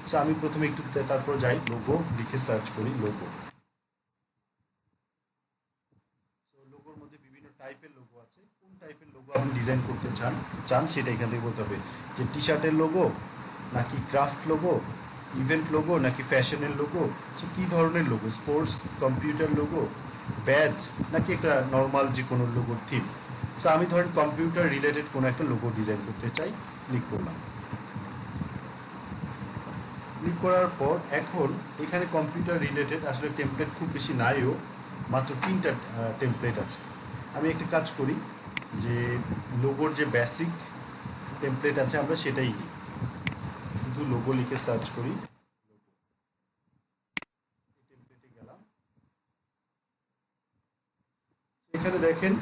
সো আমি প্রথমে একটু তারপর যাই, লোগো লিখে সার্চ করি লোগো। তো লোগোর মধ্যে বিভিন্ন টাইপের লোগো আছে, কোন টাইপের লোগো আপনি ডিজাইন করতে চান চান সেটা এখান থেকে বলতে হবে, যে টি শার্টের লোগো নাকি ক্রাফট লোগো, ইভেন্ট লোগো নাকি ফ্যাশনের লোগো, সো কী ধরনের logo, sports computer logo, badge নাকি একটা নর্মাল যে কোনো লোগোর থিম। সো আমি ধরেন কম্পিউটার রিলেটেড কোনো একটা লোগো ডিজাইন করতে চাই, ক্লিক করলাম। ক্লিক করার পর এখন এখানে কম্পিউটার রিলেটেড আসলে টেমপ্লেট খুব বেশি নাইও, মাত্র 3টা টেমপ্লেট আছে। আমি একটি কাজ করি, যে লোগোর যে বেসিক টেমপ্লেট আছে আমরা সেটাই নিই, শুধু লোগো লিখে সার্চ করি, টেমপ্লেটে গেলাম। এখানে দেখেন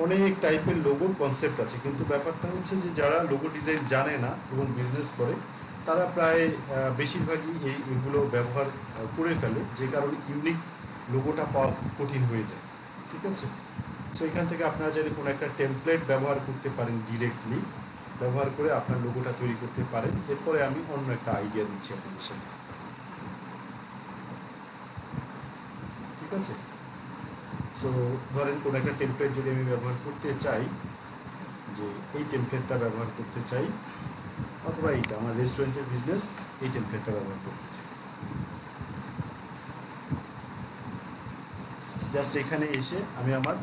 অনেক টাইপের লোগোর কনসেপ্ট আছে, কিন্তু ব্যাপারটা হচ্ছে যে যারা লোগো ডিজাইন জানে না এবং বিজনেস করে তারা প্রায় বেশিরভাগই এগুলো ব্যবহার করে ফেলে, যে কারণে ইউনিক লোগোটা পাওয়া কঠিন হয়ে যায়। ঠিক আছে? সো এখান থেকে আপনারা চাইলে কোনো একটা টেমপ্লেট ব্যবহার করতে পারেন, ডিরেক্টলি ব্যবহার করে আপনার লোগোটা তৈরি করতে পারেন। এরপরে আমি অন্য একটা আইডিয়া দিচ্ছি আপনাদের সাথে। ঠিক আছে? সো ধরেন কোনো একটা টেমপ্লেট যদি আমি ব্যবহার করতে চাই, যে এই টেমপ্লেটটা ব্যবহার করতে চাই, অথবা এইটা আমার রেস্টুরেন্টের বিজনেস, এই টেমপ্লেটটা ব্যবহার করতে চাই, জাস্ট এখানে এসে আমি আমার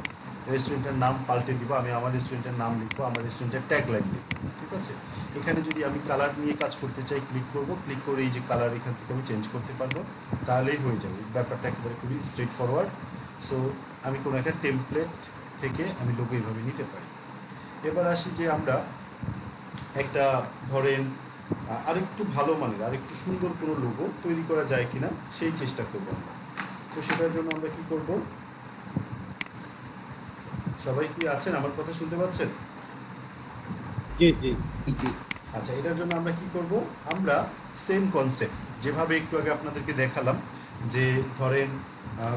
রেস্টুরেন্টের নাম পাল্টে দিব, আমি আমার রেস্টুরেন্টের নাম লিখবো, আমার রেস্টুরেন্টের ট্যাগলাইন দিব। ঠিক আছে? এখানে যদি আমি কালার নিয়ে কাজ করতে চাই, ক্লিক করব, ক্লিক করে এই যে কালার এখান থেকে আমি চেঞ্জ করতে পারবো, তাহলেই হয়ে যাবে। ব্যাপারটা একেবারে খুবই স্ট্রেট ফরওয়ার্ড। সো আমি কোনো একটা টেমপ্লেট থেকে আমি লোগো এইভাবে নিতে পারি। এবার আসি যে আমরা একটা ধরেন আরেকটু ভালো মানের আরেকটু সুন্দর কোনো লোগো তৈরি করা যায় কিনা সেই চেষ্টা করবো আমরা। তো সেটার জন্য আমরা কি করব, সবাই কি আছেন, আমার কথা শুনতে পাচ্ছেন? জি জি। আচ্ছা, এটার জন্য আমরা কি করব, আমরা সেম কনসেপ্ট যেভাবে একটু আগে আপনাদেরকে দেখালাম, যে ধরেন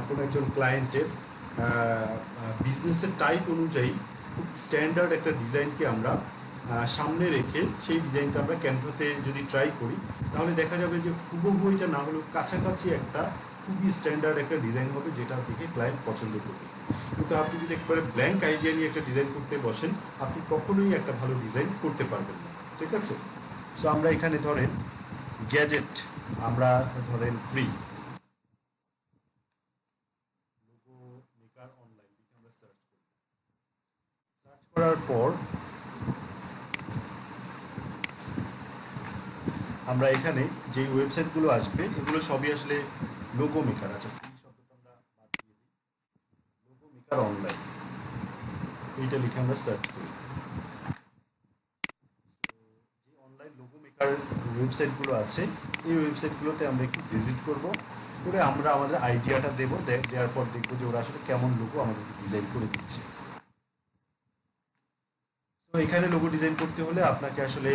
কোনো একজন ক্লায়েন্টের বিজনেসের টাইপ অনুযায়ী খুব স্ট্যান্ডার্ড একটা ডিজাইনকে আমরা সামনে রেখে সেই ডিজাইনটা আমরা ক্যানভাতে যদি ট্রাই করি, তাহলে দেখা যাবে যে হুবহু এটা না হলেও কাছাকাছি একটা খুবই স্ট্যান্ডার্ড একটা ডিজাইন হবে, যেটা দেখে ক্লায়েন্ট পছন্দ করবে। কিন্তু আপনি যদি একেবারে ব্ল্যাঙ্ক আইডিয়া নিয়ে একটা ডিজাইন করতে বসেন, আপনি কখনোই একটা ভালো ডিজাইন করতে পারবেন না। ঠিক আছে? সো আমরা এখানে ধরেন গ্যাজেট, আমরা ধরেন ফ্রি লোগো মেকার অনলাইন লিখে আমরা সার্চ করব। সার্চ করার পর আমরা এখানে যে ওয়েবসাইটগুলো আসবে এগুলো সবই আসলে লোগো মেকার। আচ্ছা, ফ্রি শব্দটা আমরা বাদ দিয়ে দিই, লোগো মেকার অনলাইন এইটা লিখে আমরা সার্চ করি। যে অনলাইন লোগো মেকার ওয়েবসাইটগুলো আছে এই ওয়েবসাইটগুলোতে আমরা একটু ভিজিট করব, করে আমরা আমাদের আইডিয়াটা দেবো, দেওয়ার পর দেখবো যে ওরা আসলে কেমন লোগো আমাদেরকে ডিজাইন করে দিচ্ছে। তো এখানে লোগো ডিজাইন করতে হলে আপনাকে আসলে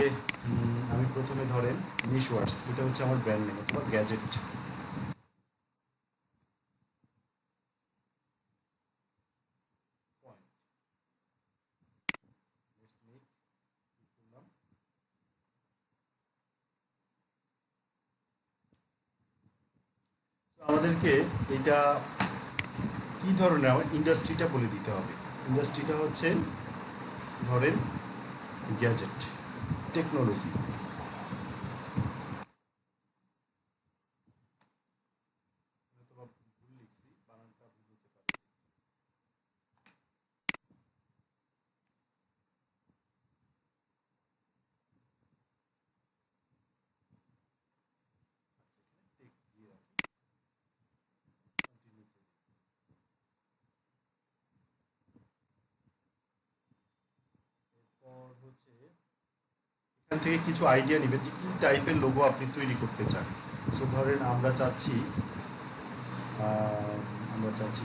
আমি প্রথমে ধরেন নিশওয়ার্স, এটা হচ্ছে আমার ব্র্যান্ড নেম, অথবা গ্যাজেট পয়েন্ট, লেটস মেক করলাম। তো আমাদেরকে এটা কি ধরনের, আমার ইন্ডাস্ট্রিটা বলে দিতে হবে। ইন্ডাস্ট্রিটা হচ্ছে ধরেন গ্যাজেট টেকনোলজি, অথবা ভুল লিখছি, বানানটা ভুল হতে পারে। আচ্ছা, এখানে টেক দিয়ে রাখি, কন্টিনিউতে। হচ্ছে এখান থেকে কিছু আইডিয়া নেবেন যে কী টাইপের লোগো আপনি তৈরি করতে চান। সো ধরেন আমরা চাচ্ছি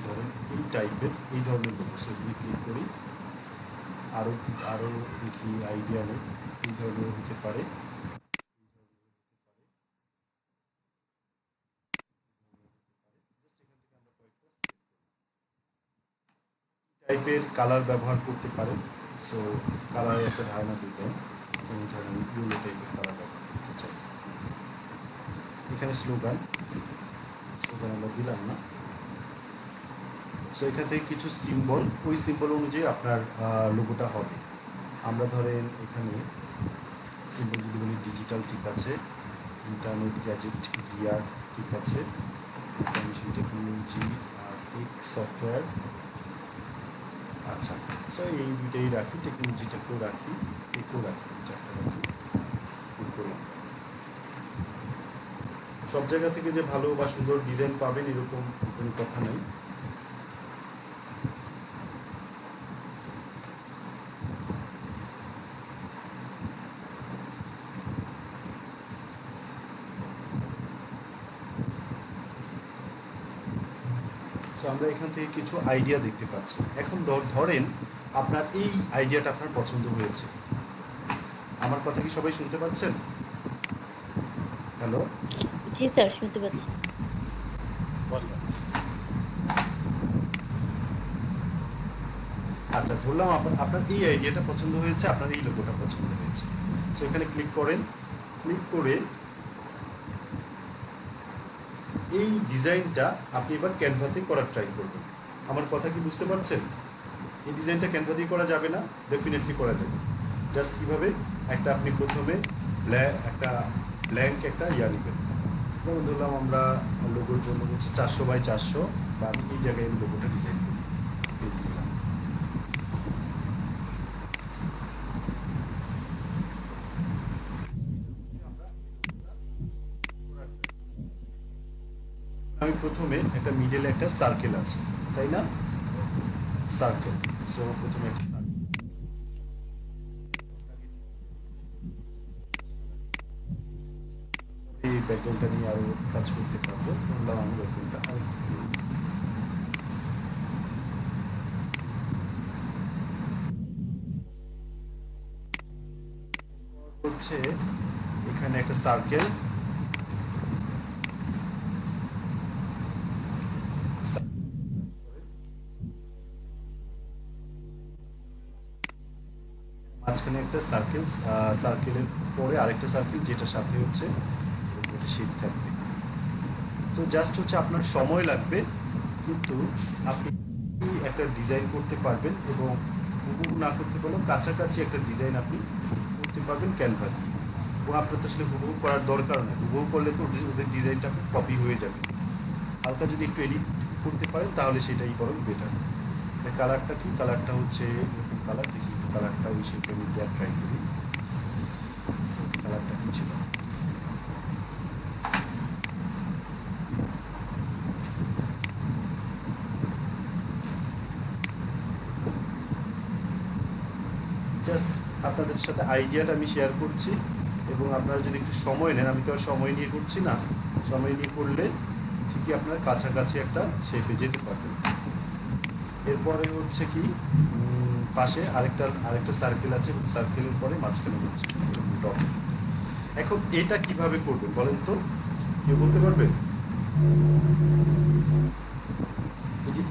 ধরেন এই টাইপের এই ধরনের লোগো। সো এখানে ক্লিক করি, আরও আরও দেখি আইডিয়া নেই, এই ধরনের হতে পারে, টাইপের কালার ব্যবহার করতে পারেন। সো কালারের একটা ধারণা দিতে হয়, যেমন ধরেন আমি ইউলো টাইপের কালার ব্যবহার করতে চাই। এখানে স্লোগান আমরা দিলাম না। সো এখান থেকে কিছু সিম্বল, ওই সিম্বল অনুযায়ী আপনার লোগোটা হবে। আমরা ধরেন এখানে সিম্বল যদি বলি ডিজিটাল, ঠিক আছে, ইন্টারনেট গ্যাজেট গিয়ার, ঠিক আছে, ইনফরমেশন টেকনোলজি, টেক সফটওয়্যার, আচ্ছা। সো এই দুইটাই রাখি, টেকনোলজিটাকেও রাখি, টেকও রাখি, চারটা রাখি, করলাম। সব জায়গা থেকে যে ভালো বা সুন্দর ডিজাইন পাবেন এরকম কোনো কথা নেই। সো আমরা এখান থেকে কিছু আইডিয়া দেখতে পাচ্ছি। এখন ধরেন আপনার এই আইডিয়াটা আপনার পছন্দ হয়েছে। আমার কথা কি সবাই শুনতে পাচ্ছেন? হ্যালো, জি স্যার, শুনতে পাচ্ছি। বললাম আচ্ছা, ধরলাম আপনার এই আইডিয়াটা পছন্দ হয়েছে, আপনার এই লোগোটা পছন্দ হয়েছে। সো এখানে ক্লিক করেন, ক্লিক করে এই ডিজাইনটা আপনি এবার ক্যানভাতে করার ট্রাই করবেন। আমার কথা কি বুঝতে পারছেন? এই ডিজাইনটা ক্যানভাতেই করা যাবে না, ডেফিনেটলি করা যাবে। জাস্ট কীভাবে, একটা আপনি প্রথমে ব্ল্যাঙ্ক একটা নেবেন। যেমন ধরলাম আমরা লোগোর জন্য হচ্ছে 400x400, বা আমি এই জায়গায় আমি লোগোটা ডিজাইন করি, পেজ দিলাম। আমি প্রথমে একটা মিডলে একটা সার্কেল আছে, তাই না? সার্কেল। সো প্রথমে একটা সার্কেল, এই ব্যাকগ্রাউন্ডটা নিয়ে আরো কাজ করতে পারবো। ধরলাম আমি ব্যাকগ্রাউন্ডটা হচ্ছে এখানে একটা সার্কেল, মাঝখানে একটা সার্কেল, সার্কেলের পরে আরেকটা সার্কেল, যেটার সাথে হচ্ছে একটা শেপ থাকবে। তো জাস্ট হচ্ছে আপনার সময় লাগবে, কিন্তু আপনি একটা ডিজাইন করতে পারবেন, এবং হুবহু না করতে পারলেও কাছাকাছি একটা ডিজাইন আপনি করতে পারবেন ক্যানভা দিয়ে। এবং আপনার তো আসলে হুবহু করার দরকার নেই, হুবহু করলে তো ওদের ডিজাইনটা কপি হয়ে যাবে। হালকা যদি একটু এডিট করতে পারেন তাহলে সেটাই বরং বেটার। কালারটা কি, কালারটা হচ্ছে এরকম কালার, দেখি কালারটা ওই শেপের মধ্যে ট্রাই করি। কালারটা কি ছিল? জাস্ট আপনাদের সাথে আইডিয়াটা আমি শেয়ার করছি, এবং আপনারা যদি একটু সময় নেন, আমি তো আর সময় নিয়ে করছি না, সময় নিয়ে করলে ঠিকই আপনার কাছাকাছি একটা শেপে যেতে পারবেন। এরপরে হচ্ছে কি, পাশে আরেকটা সার্কেল আছে, এবং সার্কেলের পরে মাঝখানে হচ্ছে ডট। এখন এটা কিভাবে করবেন বলেন তো, কেউ বলতে পারবেন?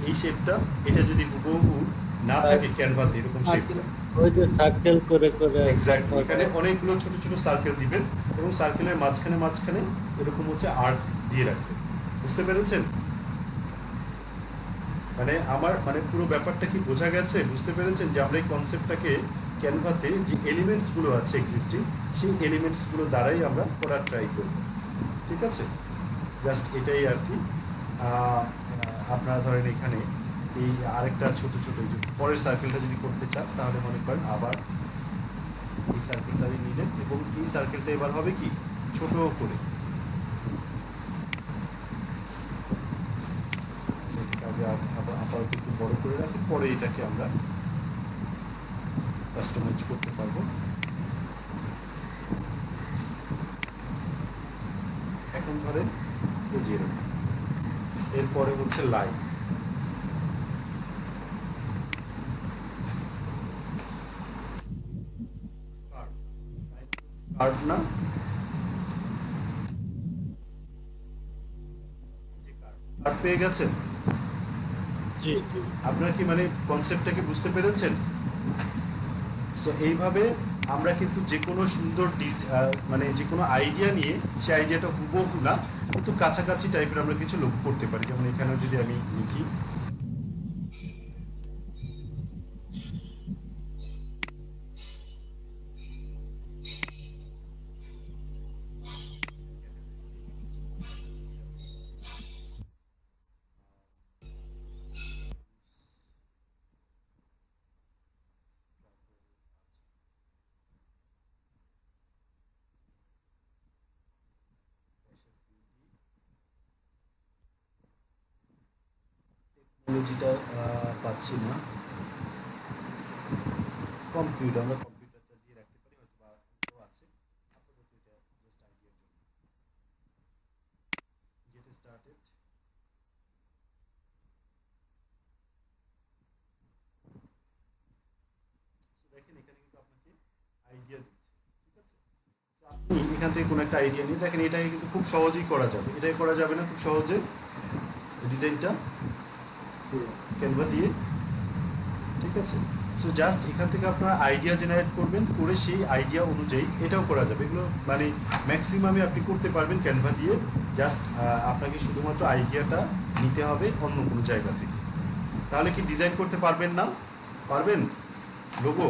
এই শেপটা, এটা যদি হুবহু না থাকে ক্যানভাতে এরকম শেপটা, ওই যে সার্কেল করে করে এক্স্যাক্টলি এখানে অনেকগুলো ছোট ছোট সার্কেল দিবেন, এবং সার্কেলের মাঝখানে মাঝখানে এরকম হচ্ছে আর্ক দিয়ে রাখবেন। বুঝতে পেরেছেন? মানে আমার পুরো ব্যাপারটা কি বোঝা গেছে? বুঝতে পেরেছেন যে আমরা এই কনসেপ্টটাকে ক্যানভাতে যে এলিমেন্টসগুলো আছে এক্সিস্টিং, সেই এলিমেন্টসগুলো দ্বারাই আমরা করার ট্রাই করব। ঠিক আছে, জাস্ট এটাই আর কি। আপনারা ধরেন এখানে এই আরেকটা ছোট ছোট পরের সার্কেলটা যদি করতে চান, তাহলে মনে করেন আবার এই সার্কেলটাই নিলেন, এবং এই সার্কেলটা এবার হবে কি ছোট করে, এটাকে আগে আপাতত একটু বড় করে রাখি, পরে এটাকে আমরা কাস্টমাইজ করতে পারবো। এখন ধরেন এই যে এরকম। এরপরে হচ্ছে লাইন, কার্ভ না, কার্ভ পেয়ে গেছেন? জি জি। আপনারা কি মানে কনসেপ্টটাকে বুঝতে পেরেছেন? সো এইভাবে আমরা কিন্তু যে কোনো সুন্দর মানে যে কোনো আইডিয়া নিয়ে সেই আইডিয়াটা হুবহু না কিন্তু কাছাকাছি টাইপের আমরা কিছু লক্ষ্য করতে পারি। যেমন এখানেও যদি আমি লিখি, টেকনোলজিটা পাচ্ছি না, কম্পিউটার, আমরা কম্পিউটারটা দিয়ে রাখতে পারি, হয়তো বা এটাও আছে। আপাতত এটা জাস্ট আইডিয়ার জন্য। Get started. দেখেন এখানে কিন্তু আপনাকে আইডিয়া দিচ্ছে, ঠিক আছে? So আপনি এখান থেকে কোনো একটা আইডিয়া নিয়ে দেখেন, এটাকে কিন্তু খুব সহজেই করা যাবে। এটাই করা যাবে না খুব সহজে ডিজাইনটা ক্যানভা দিয়ে, ঠিক আছে? সো জাস্ট এখান থেকে আপনারা আইডিয়া জেনারেট করবেন, করে সেই আইডিয়া অনুযায়ী এটাও করা যাবে। এগুলো মানে ম্যাক্সিমামে আপনি করতে পারবেন ক্যানভা দিয়ে। জাস্ট আপনাকে শুধুমাত্র আইডিয়াটা নিতে হবে অন্য কোনো জায়গা থেকে। তাহলে কি ডিজাইন করতে পারবেন না? পারবেন লোগো?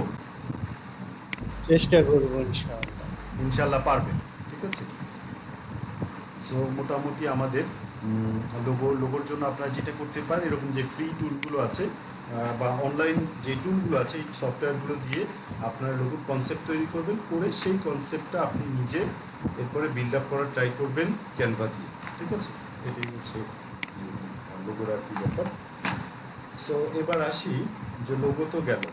চেষ্টা করবো ইনশাআল্লাহ। ইনশাল্লাহ পারবেন, ঠিক আছে? সো মোটামুটি আমাদের লোগোর জন্য আপনারা যেটা করতে পারেন, এরকম যে ফ্রি টুলগুলো আছে বা অনলাইন যে টুলগুলো আছে, এই সফটওয়্যারগুলো দিয়ে আপনারা লোগোর কনসেপ্ট তৈরি করবেন, করে সেই কনসেপ্টটা আপনি নিজে এরপরে বিল্ড আপ করার ট্রাই করবেন ক্যানভা দিয়ে, ঠিক আছে? এটাই হচ্ছে লোগোর আর কি ব্যাপার। সো এবার আসি যে লোগো তো গেল,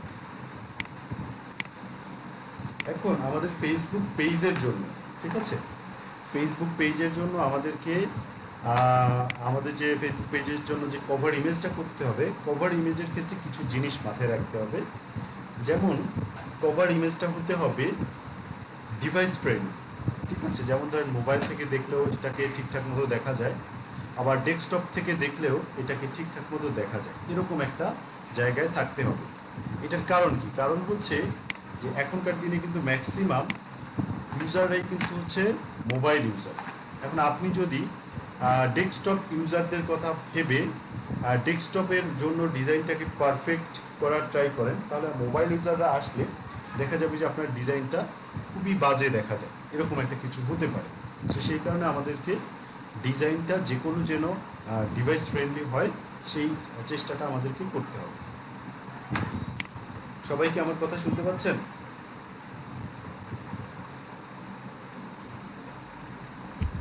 এখন আমাদের ফেসবুক পেজের জন্য, ঠিক আছে? ফেসবুক পেজের জন্য আমাদেরকে আমাদের যে ফেসবুক পেজের জন্য যে কভার ইমেজটা করতে হবে, কভার ইমেজের ক্ষেত্রে কিছু জিনিস মাথায় রাখতে হবে। যেমন কভার ইমেজটা হতে হবে ডিভাইস ফ্রেন্ডলি, ঠিক আছে? যেমন ধরেন মোবাইল থেকে দেখলেও এটাকে ঠিকঠাক মতো দেখা যায়, আবার ডেস্কটপ থেকে দেখলেও এটাকে ঠিকঠাক মতো দেখা যায়, এরকম একটা জায়গায় থাকতে হবে। এটার কারণ কি? কারণ হচ্ছে যে এখনকার দিনে কিন্তু ম্যাক্সিমাম ইউজাররাই কিন্তু হচ্ছে মোবাইল ইউজার। এখন আপনি যদি ডেস্কটপ ইউজারদের কথা ভেবে ডেস্কটপের জন্য ডিজাইনটাকে পারফেক্ট করার ট্রাই করেন, তাহলে মোবাইল ইউজাররা আসলে দেখা যাবে যে আপনার ডিজাইনটা খুবই বাজে দেখা যায়, এরকম একটা কিছু হতে পারে। সো সেই কারণে আমাদেরকে ডিজাইনটা যে কোনো যেন ডিভাইস ফ্রেন্ডলি হয়, সেই চেষ্টাটা আমাদেরকে করতে হবে। সবাই কি আমার কথা শুনতে পাচ্ছেন?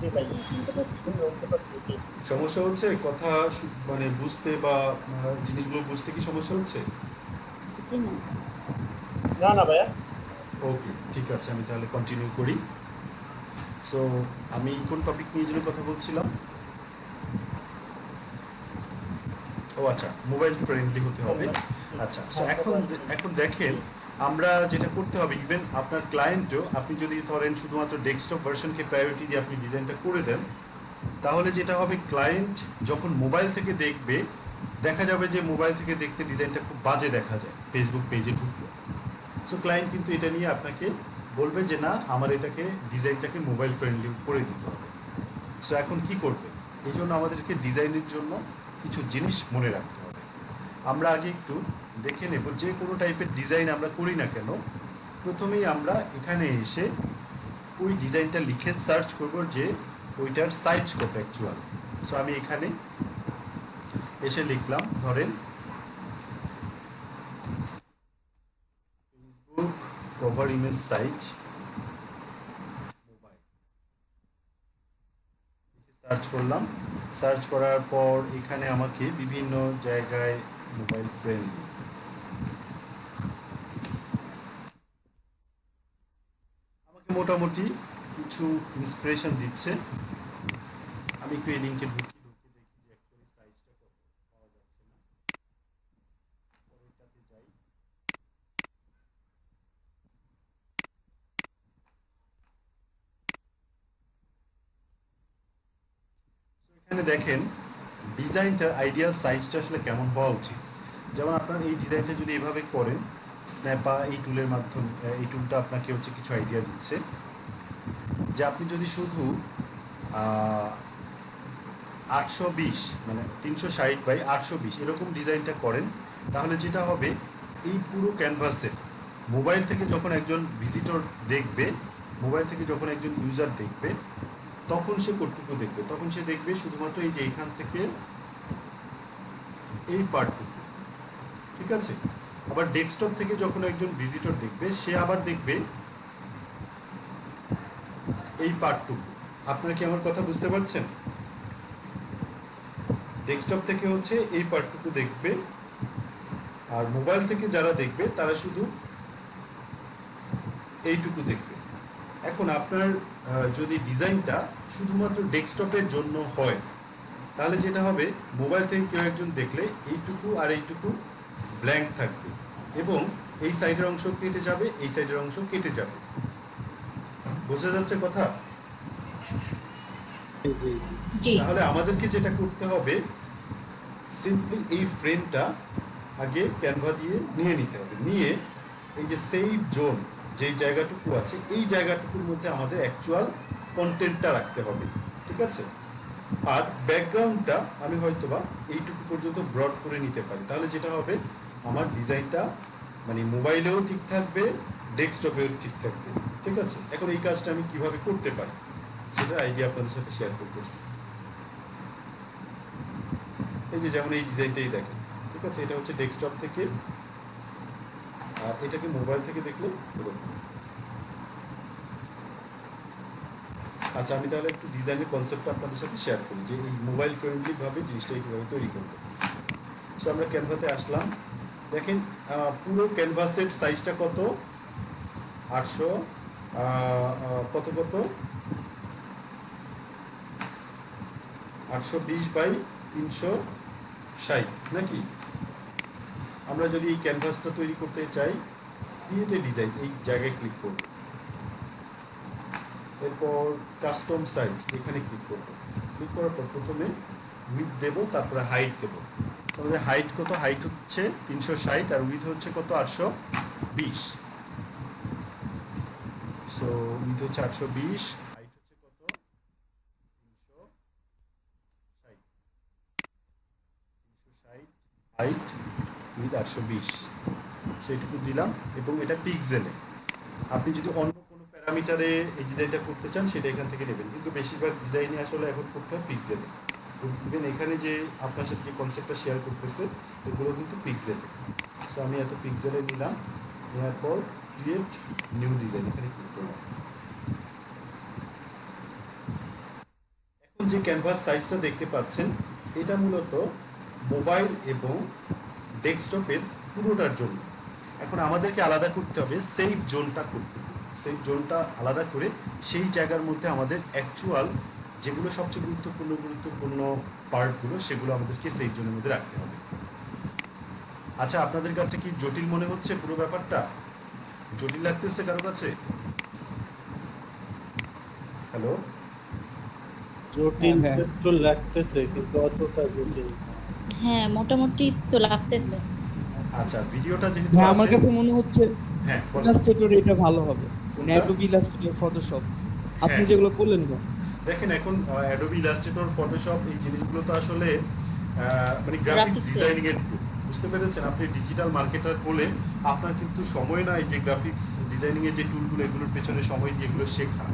জি ভাই, জি, শুনতে পাচ্ছি। শুনতে পাচ্ছি, জি। সমস্যা হচ্ছে কথা মানে বুঝতে বা জিনিসগুলো বুঝতে কি সমস্যা হচ্ছে? জি না। না না ভাইয়া। ওকে, ঠিক আছে, আমি তাহলে কন্টিনিউ করি। সো আমি কোন টপিক নিয়ে যেন কথা বলছিলাম? ও আচ্ছা, মোবাইল ফ্রেন্ডলি হতে হবে। আচ্ছা, সো এখন দেখেন আমরা যেটা করতে হবে, ইভেন আপনার ক্লায়েন্টও, আপনি যদি ধরেন শুধুমাত্র ডেস্কটপ ভার্সনকে প্রায়োরিটি দিয়ে আপনি ডিজাইনটা করে দেন, তাহলে যেটা হবে, ক্লায়েন্ট যখন মোবাইল থেকে দেখবে, দেখা যাবে যে মোবাইল থেকে দেখতে ডিজাইনটা খুব বাজে দেখা যায় ফেসবুক পেজে ঢুকলে। সো ক্লায়েন্ট কিন্তু এটা নিয়ে আপনাকে বলবে যে না, আমার এটাকে ডিজাইনটাকে মোবাইল ফ্রেন্ডলি করে দিতে হবে। সো এখন কি করবে? এই জন্য আমাদেরকে ডিজাইনের জন্য কিছু জিনিস মনে রাখতে হবে। আমরা আগে একটু দেখে নেব, যে কোনো টাইপের ডিজাইন আমরা করি না কেন, প্রথমেই আমরা এখানে এসে ওই ডিজাইনটা লিখে সার্চ করব যে ওইটার সাইজ কত অ্যাকচুয়াল। সো আমি এখানে এসে লিখলাম, ধরেন Facebook cover image size mobile, search করলাম। সার্চ করার পর এখানে আমাকে বিভিন্ন জায়গায় মোবাইল ফ্রেন্ডলি, মোটামুটি কিছু ইন্সপিরেশন দিচ্ছে। আমি একটু এই লিঙ্কে ঢুকি, দেখি যে অ্যাকচুয়ালি সাইজটা কত পাওয়া যাচ্ছে না। পরেরটাতে যাই। এখানে দেখেন ডিজাইনটার আইডিয়াল সাইজটা আসলে কেমন হওয়া উচিত। যেমন আপনার এই ডিজাইনটা যদি এভাবে করেন, স্ন্যাপা এই টুলের মাধ্যমে, এই টুলটা আপনাকে হচ্ছে কিছু আইডিয়া দিচ্ছে যে আপনি যদি শুধু 820 মানে 360/820 এরকম ডিজাইনটা করেন, তাহলে যেটা হবে এই পুরো ক্যানভাসে মোবাইল থেকে যখন একজন ভিজিটর দেখবে, মোবাইল থেকে যখন একজন ইউজার দেখবে, তখন সে কতটুকু দেখবে? তখন সে দেখবে শুধুমাত্র এই যে এইখান থেকে এই পার্টটুকু, ঠিক আছে? আবার ডেস্কটপ থেকে যখন একজন ভিজিটর দেখবে, সে আবার দেখবে এই পার্টটুকু। আপনারা কি আমার কথা বুঝতে পারছেন? ডেস্কটপ থেকে হচ্ছে এই পার্টটুকু দেখবে, আর মোবাইল থেকে যারা দেখবে তারা শুধু এইটুকু দেখবে। এখন আপনার যদি ডিজাইনটা শুধুমাত্র ডেস্কটপের জন্য হয়, তাহলে যেটা হবে মোবাইল থেকে কেউ একজন দেখলে এইটুকু আর এইটুকু ব্ল্যাঙ্ক থাকবে, এবং এই সাইডের অংশ কেটে যাবে, এই সাইডের অংশ কেটে যাবে। বোঝা যাচ্ছে কথা? জি তাহলে আমাদেরকে যেটা করতে হবে, সিম্পলি এই ফ্রেমটা আগে ক্যানভা দিয়ে নিয়ে নিতে হবে, নিয়ে এই যে সেভ জোন যেই জায়গাটুকু আছে, এই জায়গাটুকুর মধ্যে আমাদের অ্যাকচুয়াল কন্টেন্টটা রাখতে হবে, ঠিক আছে? আর ব্যাকগ্রাউন্ডটা আমি হয়তোবা এইটুকু পর্যন্ত ব্রড করে নিতে পারি, তাহলে যেটা হবে আমার ডিজাইনটা মানে মোবাইলেও ঠিক থাকবে, ডেস্কটপেও ঠিক থাকবে, ঠিক আছে? এখন এই কাজটা আমি কিভাবে করতে পারি সেটার আইডিয়া আপনাদের সাথে শেয়ার করতেছি। এই যে যেমন এই ডিজাইনটাই দেখেন, ঠিক আছে? এটা হচ্ছে ডেস্কটপ থেকে, আর এটাকে মোবাইল থেকে দেখলে এরকম। আচ্ছা, আমি তাহলে একটু ডিজাইনের কনসেপ্টটা আপনাদের সাথে শেয়ার করি যে এই মোবাইল ফ্রেন্ডলিভাবে জিনিসটা কীভাবে তৈরি করবো। সো আমরা ক্যানভাতে আসলাম, দেখেন পুরো ক্যানভাসের সাইজটা কত? 800 কত 820/360 নাকি? আমরা যদি এই ক্যানভাসটা তৈরি করতে চাই, ক্রিয়েট এ ডিজাইন এই জায়গায় ক্লিক করব, এরপর কাস্টম সাইজ এখানে ক্লিক করব। ক্লিক করার পর প্রথমে উইথ দেব, তারপরে হাইট দেব। আমাদের হাইট কত? হাইট হচ্ছে 360 আর উইথ হচ্ছে কত? 820। সো উইথ হচ্ছে 820, হাইট হচ্ছে কত? 360 হাইট উইথ 820। সো এটুকু দিলাম, এবং এটা পিক্সেলে। আপনি যদি অন্য কোনো প্যারামিটারে এই ডিজাইনটা করতে চান সেটা এখান থেকে নেবেন, কিন্তু বেশিরভাগ ডিজাইনে আসলে এখন করতে হয় পিক্সেলে। ইভেন এখানে যে আপনার সাথে যে কনসেপ্টটা শেয়ার করতেছে এগুলো কিন্তু পিক্সেলে। সো আমি এত পিক্সেলে নিলাম, নেওয়ার পর ক্রিয়েট নিউ ডিজাইন এখানে ক্লিক করলাম। এখন যে ক্যানভাস সাইজটা দেখতে পাচ্ছেন, এটা মূলত মোবাইল এবং ডেস্কটপের পুরোটার জন্য। এখন আমাদেরকে আলাদা করতে হবে সেভ জোনটা করতে, সেভ জোনটা আলাদা করে সেই জায়গার মধ্যে আমাদের অ্যাকচুয়াল যেগুলো সবচেয়ে গুরুত্বপূর্ণ পার্টগুলো, সেগুলো আমাদেরকে সেভ জোনের মধ্যে রাখতে হবে। আচ্ছা, আপনাদের কাছে কি জটিল মনে হচ্ছে পুরো ব্যাপারটা? জটিল লাগতেছে কারো কাছে? হ্যালো, জটিল তো লাগতেছে, কিন্তু অতটা জটিল না। হ্যাঁ মোটামুটি তো লাগতেছে। আচ্ছা, ভিডিওটা যেহেতু হ্যাঁ, আমার আছে, কাছে মনে হচ্ছে হ্যাঁ বলো। ইলাস্ট্রেটর এটা ভালো হবে, কোনটা? অ্যাডোবি ইলাস্ট্রেটর, ফটোশপ আপনি হ্যাঁ। যেগুলো করলেন না। দেখেন এখন অ্যাডোবি ইলাস্ট্রেটর, ফটোশপ এই জিনিসগুলো তো আসলে মানে গ্রাফিক্স Graphics এর। ডিজাইনিং এর টুল, বুঝতে পেরেছেন? আপনি ডিজিটাল মার্কেটার বলে আপনার কিন্তু সময় নাই যে গ্রাফিক্স ডিজাইনিং এর যে টুলগুলো এগুলোর পেছনে সময় দিয়ে এগুলো শেখা।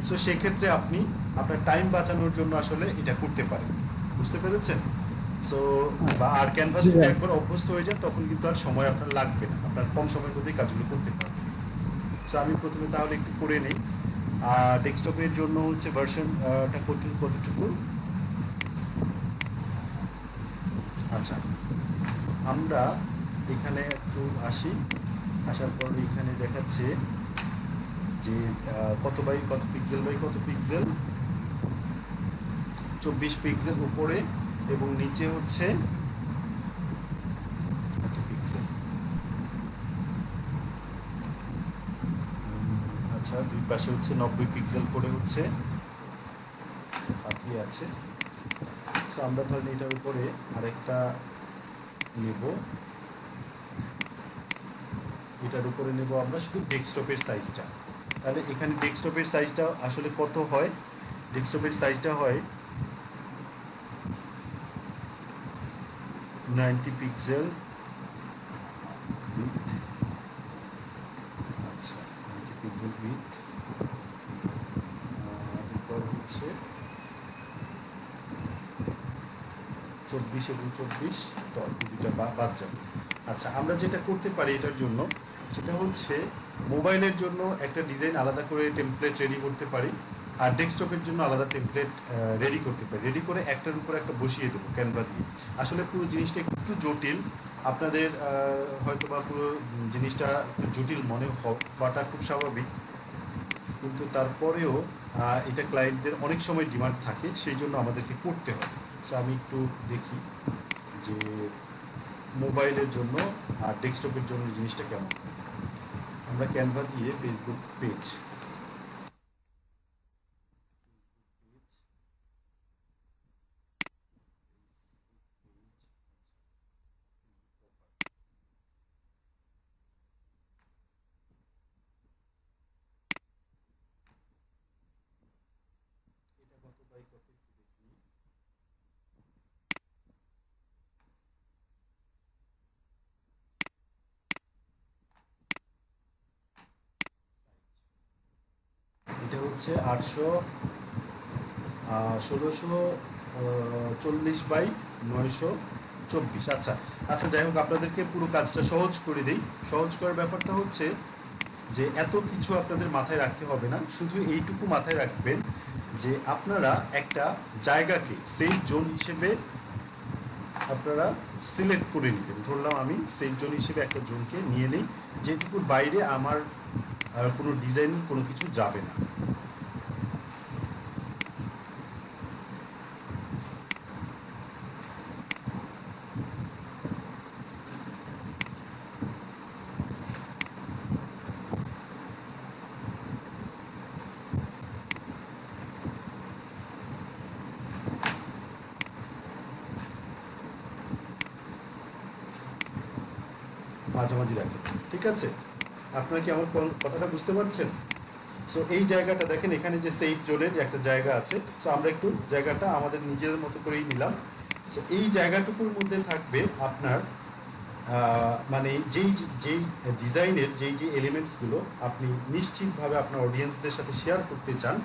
সো সেক্ষেত্রে আপনি আপনার টাইম বাঁচানোর জন্য আসলে এটা করতে পারেন, বুঝতে পেরেছেন? সো বা আর ক্যানভাস যদি একবার অভ্যস্ত হয়ে যায় তখন কিন্তু আর সময় আপনার লাগবে না, আপনার কম সময়ের মধ্যেই কাজগুলো করতে পারবেন। সো আমি প্রথমে তাহলে একটু করে নেই। ডেস্কটপের জন্য হচ্ছে ভার্সনটা কতটুকু? আচ্ছা, আমরা এখানে একটু আসি, আসার পর এখানে দেখাচ্ছে যে কত বাই কত পিক্সেল বাই কত পিক্সেল, 24 পিক্সেল উপরে এবং নিচে হচ্ছে কত পিক্সেল। আচ্ছা, দুই পাশে হচ্ছে 90 পিক্সেল করে হচ্ছে বাকি আছে। সো আমরা ধরেন এটার উপরে আরেকটা নেব, এটার উপরে নেব আমরা শুধু ডেস্কটপের সাইজটা। তাহলে এখানে ডেস্কটপের সাইজটা আসলে কত হয়? ডেস্কটপের সাইজটা হয় 90 পিক্সেল উইথ, আচ্ছা 90 পিক্সেল উইথ, এরপর হচ্ছে 24 এবং 24 দুটা বাদ যাবে। আচ্ছা, আমরা যেটা করতে পারি এটার জন্য সেটা হচ্ছে মোবাইলের জন্য একটা ডিজাইন আলাদা করে টেমপ্লেট রেডি করতে পারি, আর ডেস্কটপের জন্য আলাদা টেমপ্লেট রেডি করতে পারি। রেডি করে একটার উপর একটা বসিয়ে দেবো ক্যানভা দিয়ে। আসলে পুরো জিনিসটা একটু জটিল, আপনাদের হয়তো বা পুরো জিনিসটা একটু জটিল মনে হওয়াটা খুব স্বাভাবিক, কিন্তু তারপরেও এটা ক্লায়েন্টদের অনেক সময় ডিমান্ড থাকে, সেই জন্য আমাদেরকে করতে হয়। সো আমি একটু দেখি যে মোবাইলের জন্য আর ডেস্কটপের জন্য জিনিসটা কেমন। আমরা ক্যানভা দিয়ে ফেসবুক পেজ, এটা কত বাই কত একটু দেখি। এটা হচ্ছে 1640 বাই 924। আচ্ছা আচ্ছা, যাই হোক, আপনাদেরকে পুরো কাজটা সহজ করে দেই। সহজ করার ব্যাপারটা হচ্ছে যে এত কিছু আপনাদের মাথায় রাখতে হবে না, শুধু এইটুকু মাথায় রাখবেন যে আপনারা একটা জায়গাকে সেফ জোন হিসেবে আপনারা সিলেক্ট করে নেবেন। ধরলাম আমি সেফ জোন হিসেবে একটা জোনকে নিয়ে নিই, যেটুকুর বাইরে আমার কোনো ডিজাইন কোনো কিছু যাবে না। মাঝামাঝি রাখেন, ঠিক আছে? আপনারা কি আমার কথাটা বুঝতে পারছেন? সো এই জায়গাটা দেখেন, এখানে যে সেফ জোনের একটা জায়গা আছে, সো আমরা একটু জায়গাটা আমাদের নিজের মতো করেই নিলাম। সো এই জায়গাটুকুর মধ্যে থাকবে আপনার মানে যেই যেই ডিজাইনের যেই যে এলিমেন্টসগুলো আপনি নিশ্চিতভাবে আপনার অডিয়েন্সদের সাথে শেয়ার করতে চান,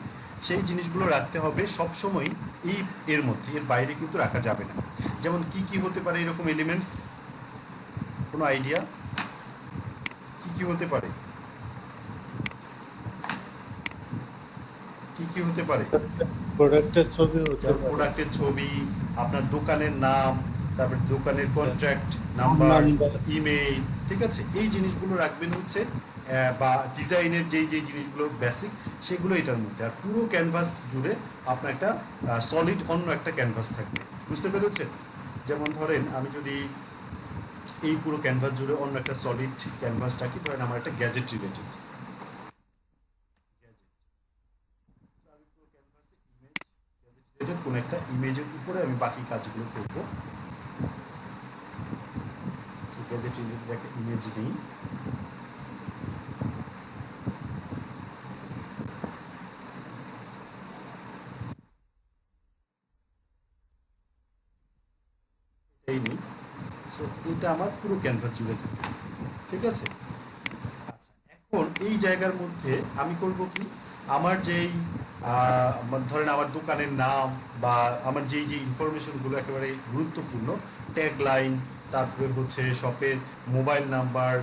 সেই জিনিসগুলো রাখতে হবে সবসময় এই এর মধ্যে, এর বাইরে কিন্তু রাখা যাবে না। যেমন কি কি হতে পারে এরকম এলিমেন্টস? কোনো আইডিয়া কি কি হতে পারে? কি কি হতে পারে? প্রোডাক্টের ছবি হতে যেমন পারে, প্রোডাক্টের ছবি, আপনার দোকানের নাম, তারপরে দোকানের কন্ট্রাক্ট নাম্বার, নাম্বার। ইমেইল, ঠিক আছে? এই জিনিসগুলো রাখবেন হচ্ছে বা ডিজাইনের যেই যেই জিনিসগুলো বেসিক, সেগুলো এটার মধ্যে। আর পুরো ক্যানভাস জুড়ে আপনার একটা সলিড অন্য একটা ক্যানভাস থাকবে। বুঝতে পেরেছেন? যেমন ধরেন আমি যদি এই পুরো ক্যানভাস জুড়ে অন্য একটা সলিড ক্যানভাস রাখি, ধরেন আমার একটা গ্যাজেট রিলেটেড কোনো একটা ইমেজের উপরে আমি বাকি কাজগুলো করবো। গ্যাজেট রিলেটেড একটা ইমেজ নেই, এই নেই। সো এটা আমার পুরো ক্যানভাস জুড়ে থাকবে, ঠিক আছে? আচ্ছা, এখন এই জায়গার মধ্যে আমি করব কি, আমার যেই ধরেন আমার দোকানের নাম বা আমার যেই যে ইনফরমেশনগুলো একেবারে গুরুত্বপূর্ণ, ট্যাগ লাইন, তারপরে হচ্ছে শপের মোবাইল নাম্বার,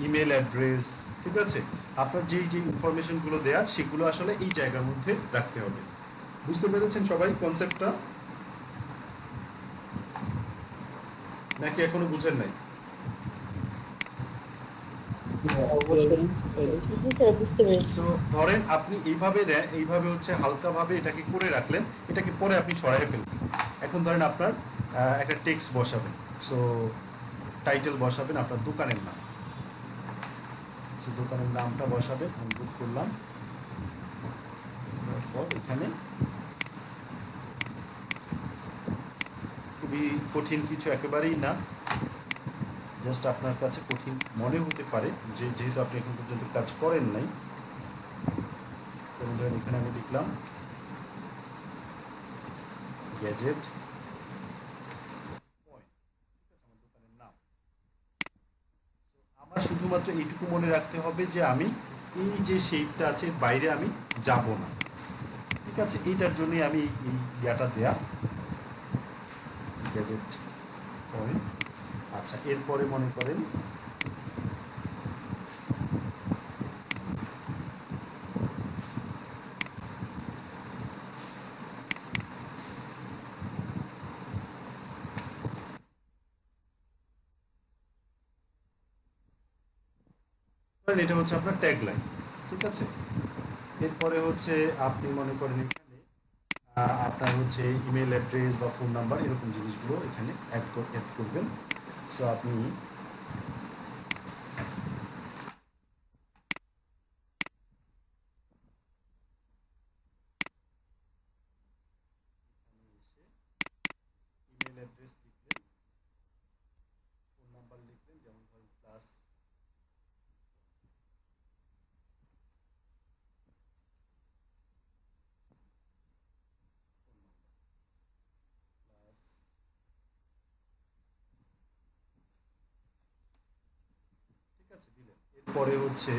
ইমেল অ্যাড্রেস, ঠিক আছে? আপনার যেই যে ইনফরমেশনগুলো দেওয়ার, সেগুলো আসলে এই জায়গার মধ্যে রাখতে হবে। বুঝতে পেরেছেন সবাই কনসেপ্টটা, নাকি এখনো বুঝেন নাই? অবশ্যই বুঝতে পেরেছি। জি স্যার, বুঝতে পেরেছি। সো ধরেন আপনি এইভাবে হচ্ছে হালকাভাবে এটাকে করে রাখলেন, এটাকে পরে আপনি সরাই ফেলবেন। এখন ধরেন আপনার একটা টেক্সট বসাবেন। সো টাইটেল বসাবেন আপনার দোকানের নাম। সো দোকানের নামটা বসাবেন, আমি বুক করলাম। তারপর এখানে খুবই কঠিন কিছু একেবারেই না, জাস্ট আপনার কাছে কঠিন মনে হতে পারে যেহেতু আপনি এখন পর্যন্ত কাজ করেন নাই। যেমন ধরেন এখানে আমি লিখলাম গ্যাজেট পয়েন্ট, ঠিক আছে, আমার দোকানের নাম। আমার শুধুমাত্র এইটুকু মনে রাখতে হবে যে আমি এই যে শেপটা আছে এর বাইরে আমি যাব না, ঠিক আছে। এইটার জন্যই আমি এই ইয়াটা দেয়া, গ্যাজেট পয়েন্ট। আচ্ছা, এরপরে মনে করেন এটা হচ্ছে আপনার ট্যাগলাইন, ঠিক আছে। এরপরে হচ্ছে আপনি মনে করেন এখানে আপনার হচ্ছে ইমেল অ্যাড্রেস বা ফোন নাম্বার এরকম জিনিসগুলো এখানে অ্যাড করবেন। সো আপনি ইমেল অ্যাড্রেস লিখলেন, ফোন নাম্বার লিখলেন, যেমন ধরেন প্লাস ফোন নাম্বার প্লাস, ঠিক আছে, দিলেন। এরপরে হচ্ছে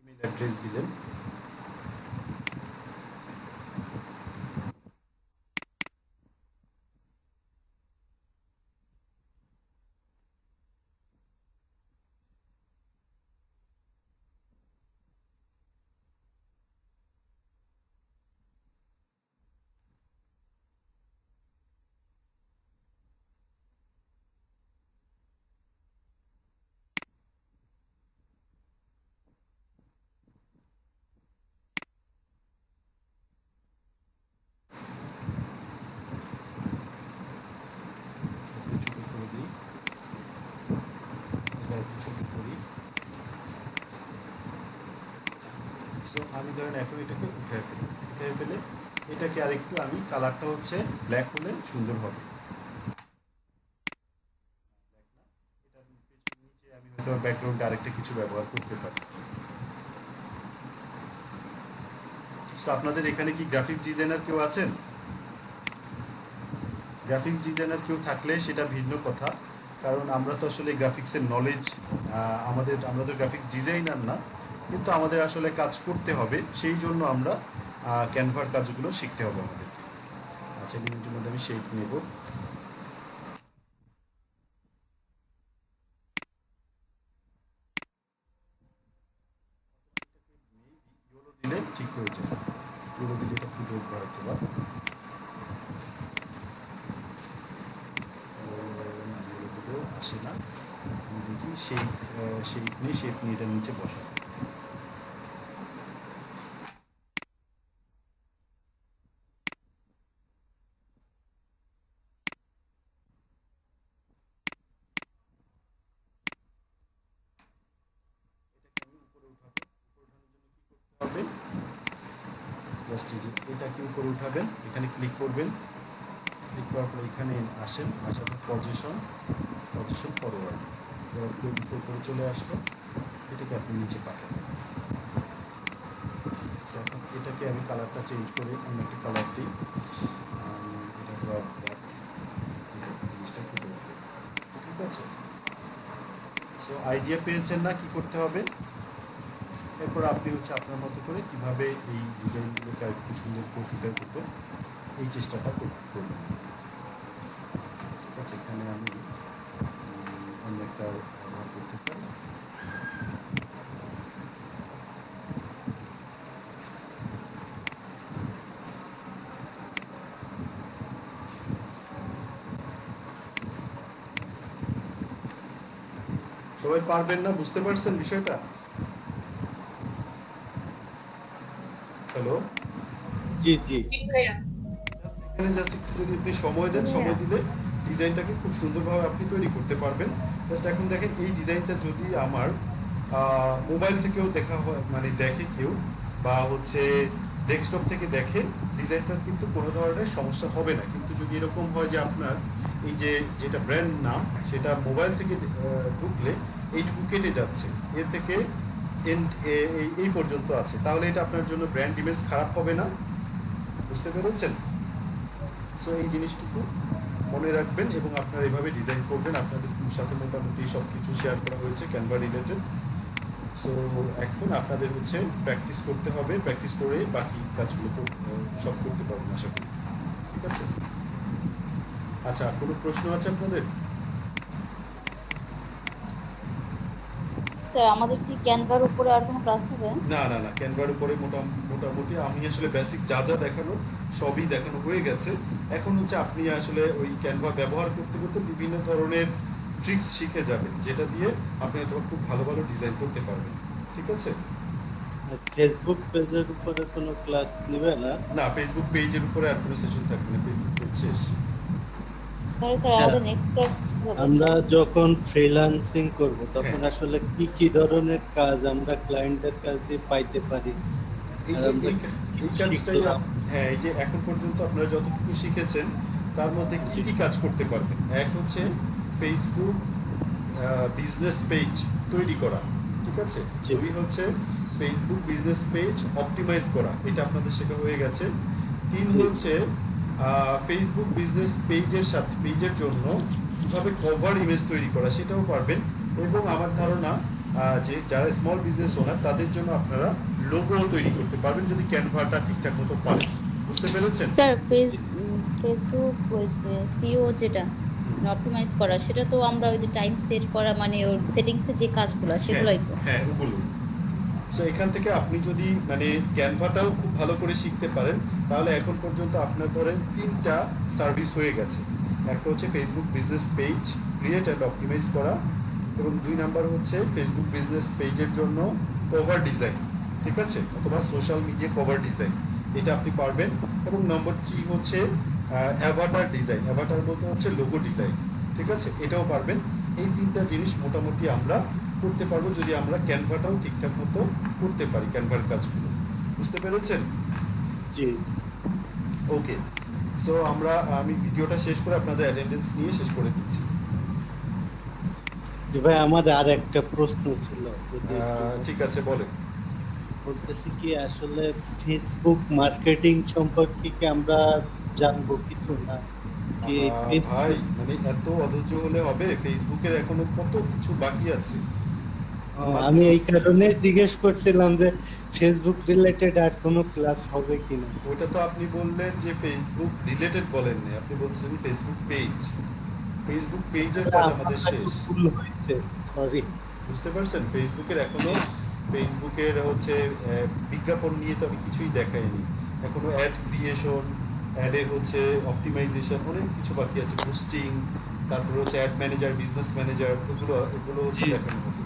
ইমেল অ্যাড্রেস দিলেন। একটু ছোটো করে দিই, এটা একটু ছোটো করি। সো আমি ধরেন এখন এটাকে উঠে ফেলে এটাকে আরেকটু আমি কালারটা হচ্ছে ব্ল্যাক হলে সুন্দর হবে। ব্ল্যাক না, এটার নিচে আমি হয়তো ব্যাকগ্রাউন্ডে আরেকটা কিছু ব্যবহার করতে পারি। সো আপনাদের এখানে কি গ্রাফিক্স ডিজাইনার কেউ আছেন? গ্রাফিক্স ডিজাইনার কেউ থাকলে সেটা ভিন্ন কথা, কারণ আমরা তো আসলে গ্রাফিক্সের নলেজ, আমরা তো গ্রাফিক্স ডিজাইনার না, কিন্তু আমাদের আসলে কাজ করতে হবে, সেই জন্য আমরা ক্যানভার কাজগুলো শিখতে হবে আমাদেরকে। আচ্ছা, লিমিটের মধ্যে আমি শেপ নেব। ইয়েলো দিলে ঠিক হয়ে যায়, ইয়েলো দিলে এটা ফুটে উঠবে হয়তো বা। না, ইয়েলো দিলেও আসে না। আমি দেখি শেপ নিয়ে এটার নিচে বসাবো। এটাকে আমি উপরে উঠাবো। উপরে উঠানোর জন্য কি করতে হবে? জাস্ট এই যে এটাকে উপরে উঠাবেন, এখানে ক্লিক করবেন, ক্লিক করার পরে এখানে আসেন, আসার পর পজিশন ফরওয়ার্ড করে চলে আসলো। এটাকে আপনি নিচে পাঠিয়ে দেবেন। এখন এটাকে আমি কালারটা চেঞ্জ করে অন্য একটা কালার দিই, এটা ব্ল্যাক দিলে জিনিসটা ফুটে উঠবে, ঠিক আছে। সো আইডিয়া পেয়েছেন না কি করতে হবে? এরপর আপনি হচ্ছে আপনার মতো করে কিভাবে এই ডিজাইনগুলোকে একটু সুন্দর করে ফুটে তুলবেন এই চেষ্টাটা করবেন, ঠিক আছে। এখানে আমি অন্য একটা ব্যবহার করতে পারি। সবাই পারবেন না, বুঝতে পারছেন বিষয়টা? হ্যালো, জি জি এখানে জাস্ট একটু যদি আপনি সময় দেন, সময় দিলে ডিজাইনটাকে খুব সুন্দরভাবে আপনি তৈরি করতে পারবেন। জাস্ট এখন দেখেন এই ডিজাইনটা যদি আমার মোবাইল থেকেও দেখা হয়, মানে দেখে কেউ, বা হচ্ছে ডেস্কটপ থেকে দেখে, ডিজাইনটার কিন্তু কোনো ধরনের সমস্যা হবে না। কিন্তু যদি এরকম হয় যে আপনার এই যে যেটা ব্র্যান্ড নাম সেটা মোবাইল থেকে ঢুকলে এইটুকু কেটে যাচ্ছে, এর থেকে এই পর্যন্ত আছে, তাহলে এটা আপনার জন্য ব্র্যান্ড ইমেজ খারাপ হবে না। বুঝতে পেরেছেন? সো এই জিনিসটুকু মনে রাখবেন এবং আপনারা এভাবে ডিজাইন করবেন। আপনাদের সাথে মোটামুটি সব কিছু শেয়ার করা হয়েছে ক্যানভা রিলেটেড। সো এখন আপনাদের হচ্ছে প্র্যাকটিস করতে হবে, প্র্যাকটিস করে বাকি কাজগুলো সব করতে পারবেন আশা করি। ঠিক আছে? আচ্ছা, কোনো প্রশ্ন আছে আপনাদের? স্যার আমাদের কি ক্যানভার উপরে আর কোনো ক্লাস হবে? না না না, ক্যানভার উপরে মোটামুটি আমি আসলে বেসিক যা যা দেখানোর সবই দেখানো হয়ে গেছে। এখন হচ্ছে আপনি আসলে ওই ক্যানভা ব্যবহার করতে করতে বিভিন্ন ধরনের ট্রিক্স শিখে যাবেন, যেটা দিয়ে আপনি হয়তো খুব ভালো ভালো ডিজাইন করতে পারবেন। ঠিক আছে? ফেসবুক পেজের উপরে কোনো ক্লাস নিবে না? না, ফেসবুক পেজের উপরে আর কোনো সেশন থাকবে না, ফেসবুক পেজ শেষ। তাহলে স্যার আমাদের নেক্সট ক্লাস হবে? আমরা যখন ফ্রিল্যান্সিং করব তখন হ্যাঁ। আসলে কি কি ধরনের কাজ আমরা ক্লায়েন্টের কাছে পাইতে পারি? এই আর যে আমরা এই কি কাজটাই শিখলাম? হ্যাঁ, এই যে এখন পর্যন্ত আপনারা যতটুকু শিখেছেন তার মধ্যে কি কি কাজ করতে পারবেন। এক হচ্ছে ফেসবুক বিজনেস পেজ তৈরি করা, ঠিক আছে? জি। দুই হচ্ছে ফেসবুক বিজনেস পেজ অপটিমাইজ করা, এটা আপনাদের শেখা হয়ে গেছে। তিন জি। হচ্ছে ফেসবুক বিজনেস পেজের জন্য কীভাবে কভার ইমেজ তৈরি করা সেটাও পারবেন। এবং আমার ধারণা যে যারা স্মল বিজনেস ওনার তাদের জন্য আপনারা লোগো তৈরি করতে পারবেন যদি ক্যানভাটা ঠিকঠাক মতো পারেন। বুঝতে পেরেছেন? স্যার ফেসবুক ওই যে সিও যেটা অপটিমাইজ করা, সেটা তো আমরা ওই যে টাইম সেট করা, মানে ওর সেটিংসে যে কাজগুলো সেগুলোই তো। হ্যাঁ, ওগুলো। সো এখান থেকে আপনি যদি মানে ক্যানভাটাও খুব ভালো করে শিখতে পারেন, তাহলে এখন পর্যন্ত আপনার ধরেন 3টা সার্ভিস হয়ে গেছে। একটা হচ্ছে Facebook business page create and optimise করা, এবং 2 নাম্বার হচ্ছে ফেসবুক বিজনেস পেজের জন্য কভার ডিজাইন, ঠিক আছে, অথবা সোশ্যাল মিডিয়া কভার ডিজাইন, এটা আপনি পারবেন। এবং নম্বর 3 হচ্ছে অ্যাভাটার ডিজাইন, অ্যাভাটার বলতে হচ্ছে লোগো ডিজাইন, ঠিক আছে, এটাও পারবেন। এই 3টা জিনিস মোটামুটি আমরা করতে পারবো যদি আমরা ক্যানভাটাও ঠিকঠাক মতো করতে পারি, ক্যানভার কাজগুলো। বুঝতে পেরেছেন? জি। ওকে, সো আমি ভিডিওটা শেষ করে আপনাদের অ্যাটেন্ডেন্স নিয়ে শেষ করে দিচ্ছি। জি ভাই, আমার আর একটা প্রশ্ন ছিল, যদি ঠিক আছে, বলেন। বলতেছি কি আসলে ফেসবুক মার্কেটিং সম্পর্কে কি আমরা জানবো কিছু না কি? ভাই, মানে এত অধৈর্য হলে হবে? ফেসবুকের এখনো কত কিছু বাকি আছে। আমি এই কারণে জিজ্ঞেস করছিলাম যে ফেসবুক রিলেটেড আর কোনো ক্লাস হবে কিনা। ওটা তো আপনি বললেন যে ফেসবুক রিলেটেড বলেন না, আপনি বলছিলেন ফেসবুক পেজ। ফেসবুক পেজের কাজ আমাদের শেষ। ভুল হয়েছে, সরি। বুঝতে পারছেন? ফেসবুকের হচ্ছে বিজ্ঞাপন নিয়ে তো আমি কিছুই দেখাইনি এখনো। অ্যাড ক্রিয়েশন, অ্যাডের হচ্ছে অপটিমাইজেশন, অনেক কিছু বাকি আছে, বুস্টিং, তারপরে হচ্ছে অ্যাড ম্যানেজার, বিজনেস ম্যানেজার, এগুলো হচ্ছে দেখানো হবে।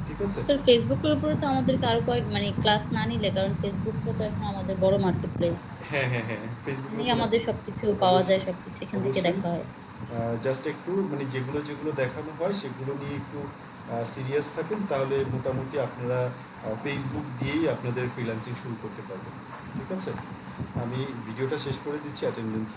ঠিক আছে? স্যার ফেসবুকের উপরে তো আমাদেরকে আরো মানে ক্লাস না নিলে, কারণ ফেসবুকটা তো এখন আমাদের বড় মার্কেট প্লেস, হ্যাঁ হ্যাঁ হ্যাঁ, ফেসবুকের এখানে আমাদের সবকিছু পাওয়া যায়, সবকিছু এখান থেকে অবশ্যই। দেখা হয়। জাস্ট একটু মানে যেগুলো যেগুলো দেখানো হয় সেগুলো নিয়ে একটু সিরিয়াস থাকেন, তাহলে মোটামুটি আপনারা ফেসবুক দিয়েই আপনাদের ফ্রিল্যান্সিং শুরু করতে পারবেন। ঠিক আছে? আমি ভিডিওটা শেষ করে দিচ্ছি, অ্যাটেন্ডেন্স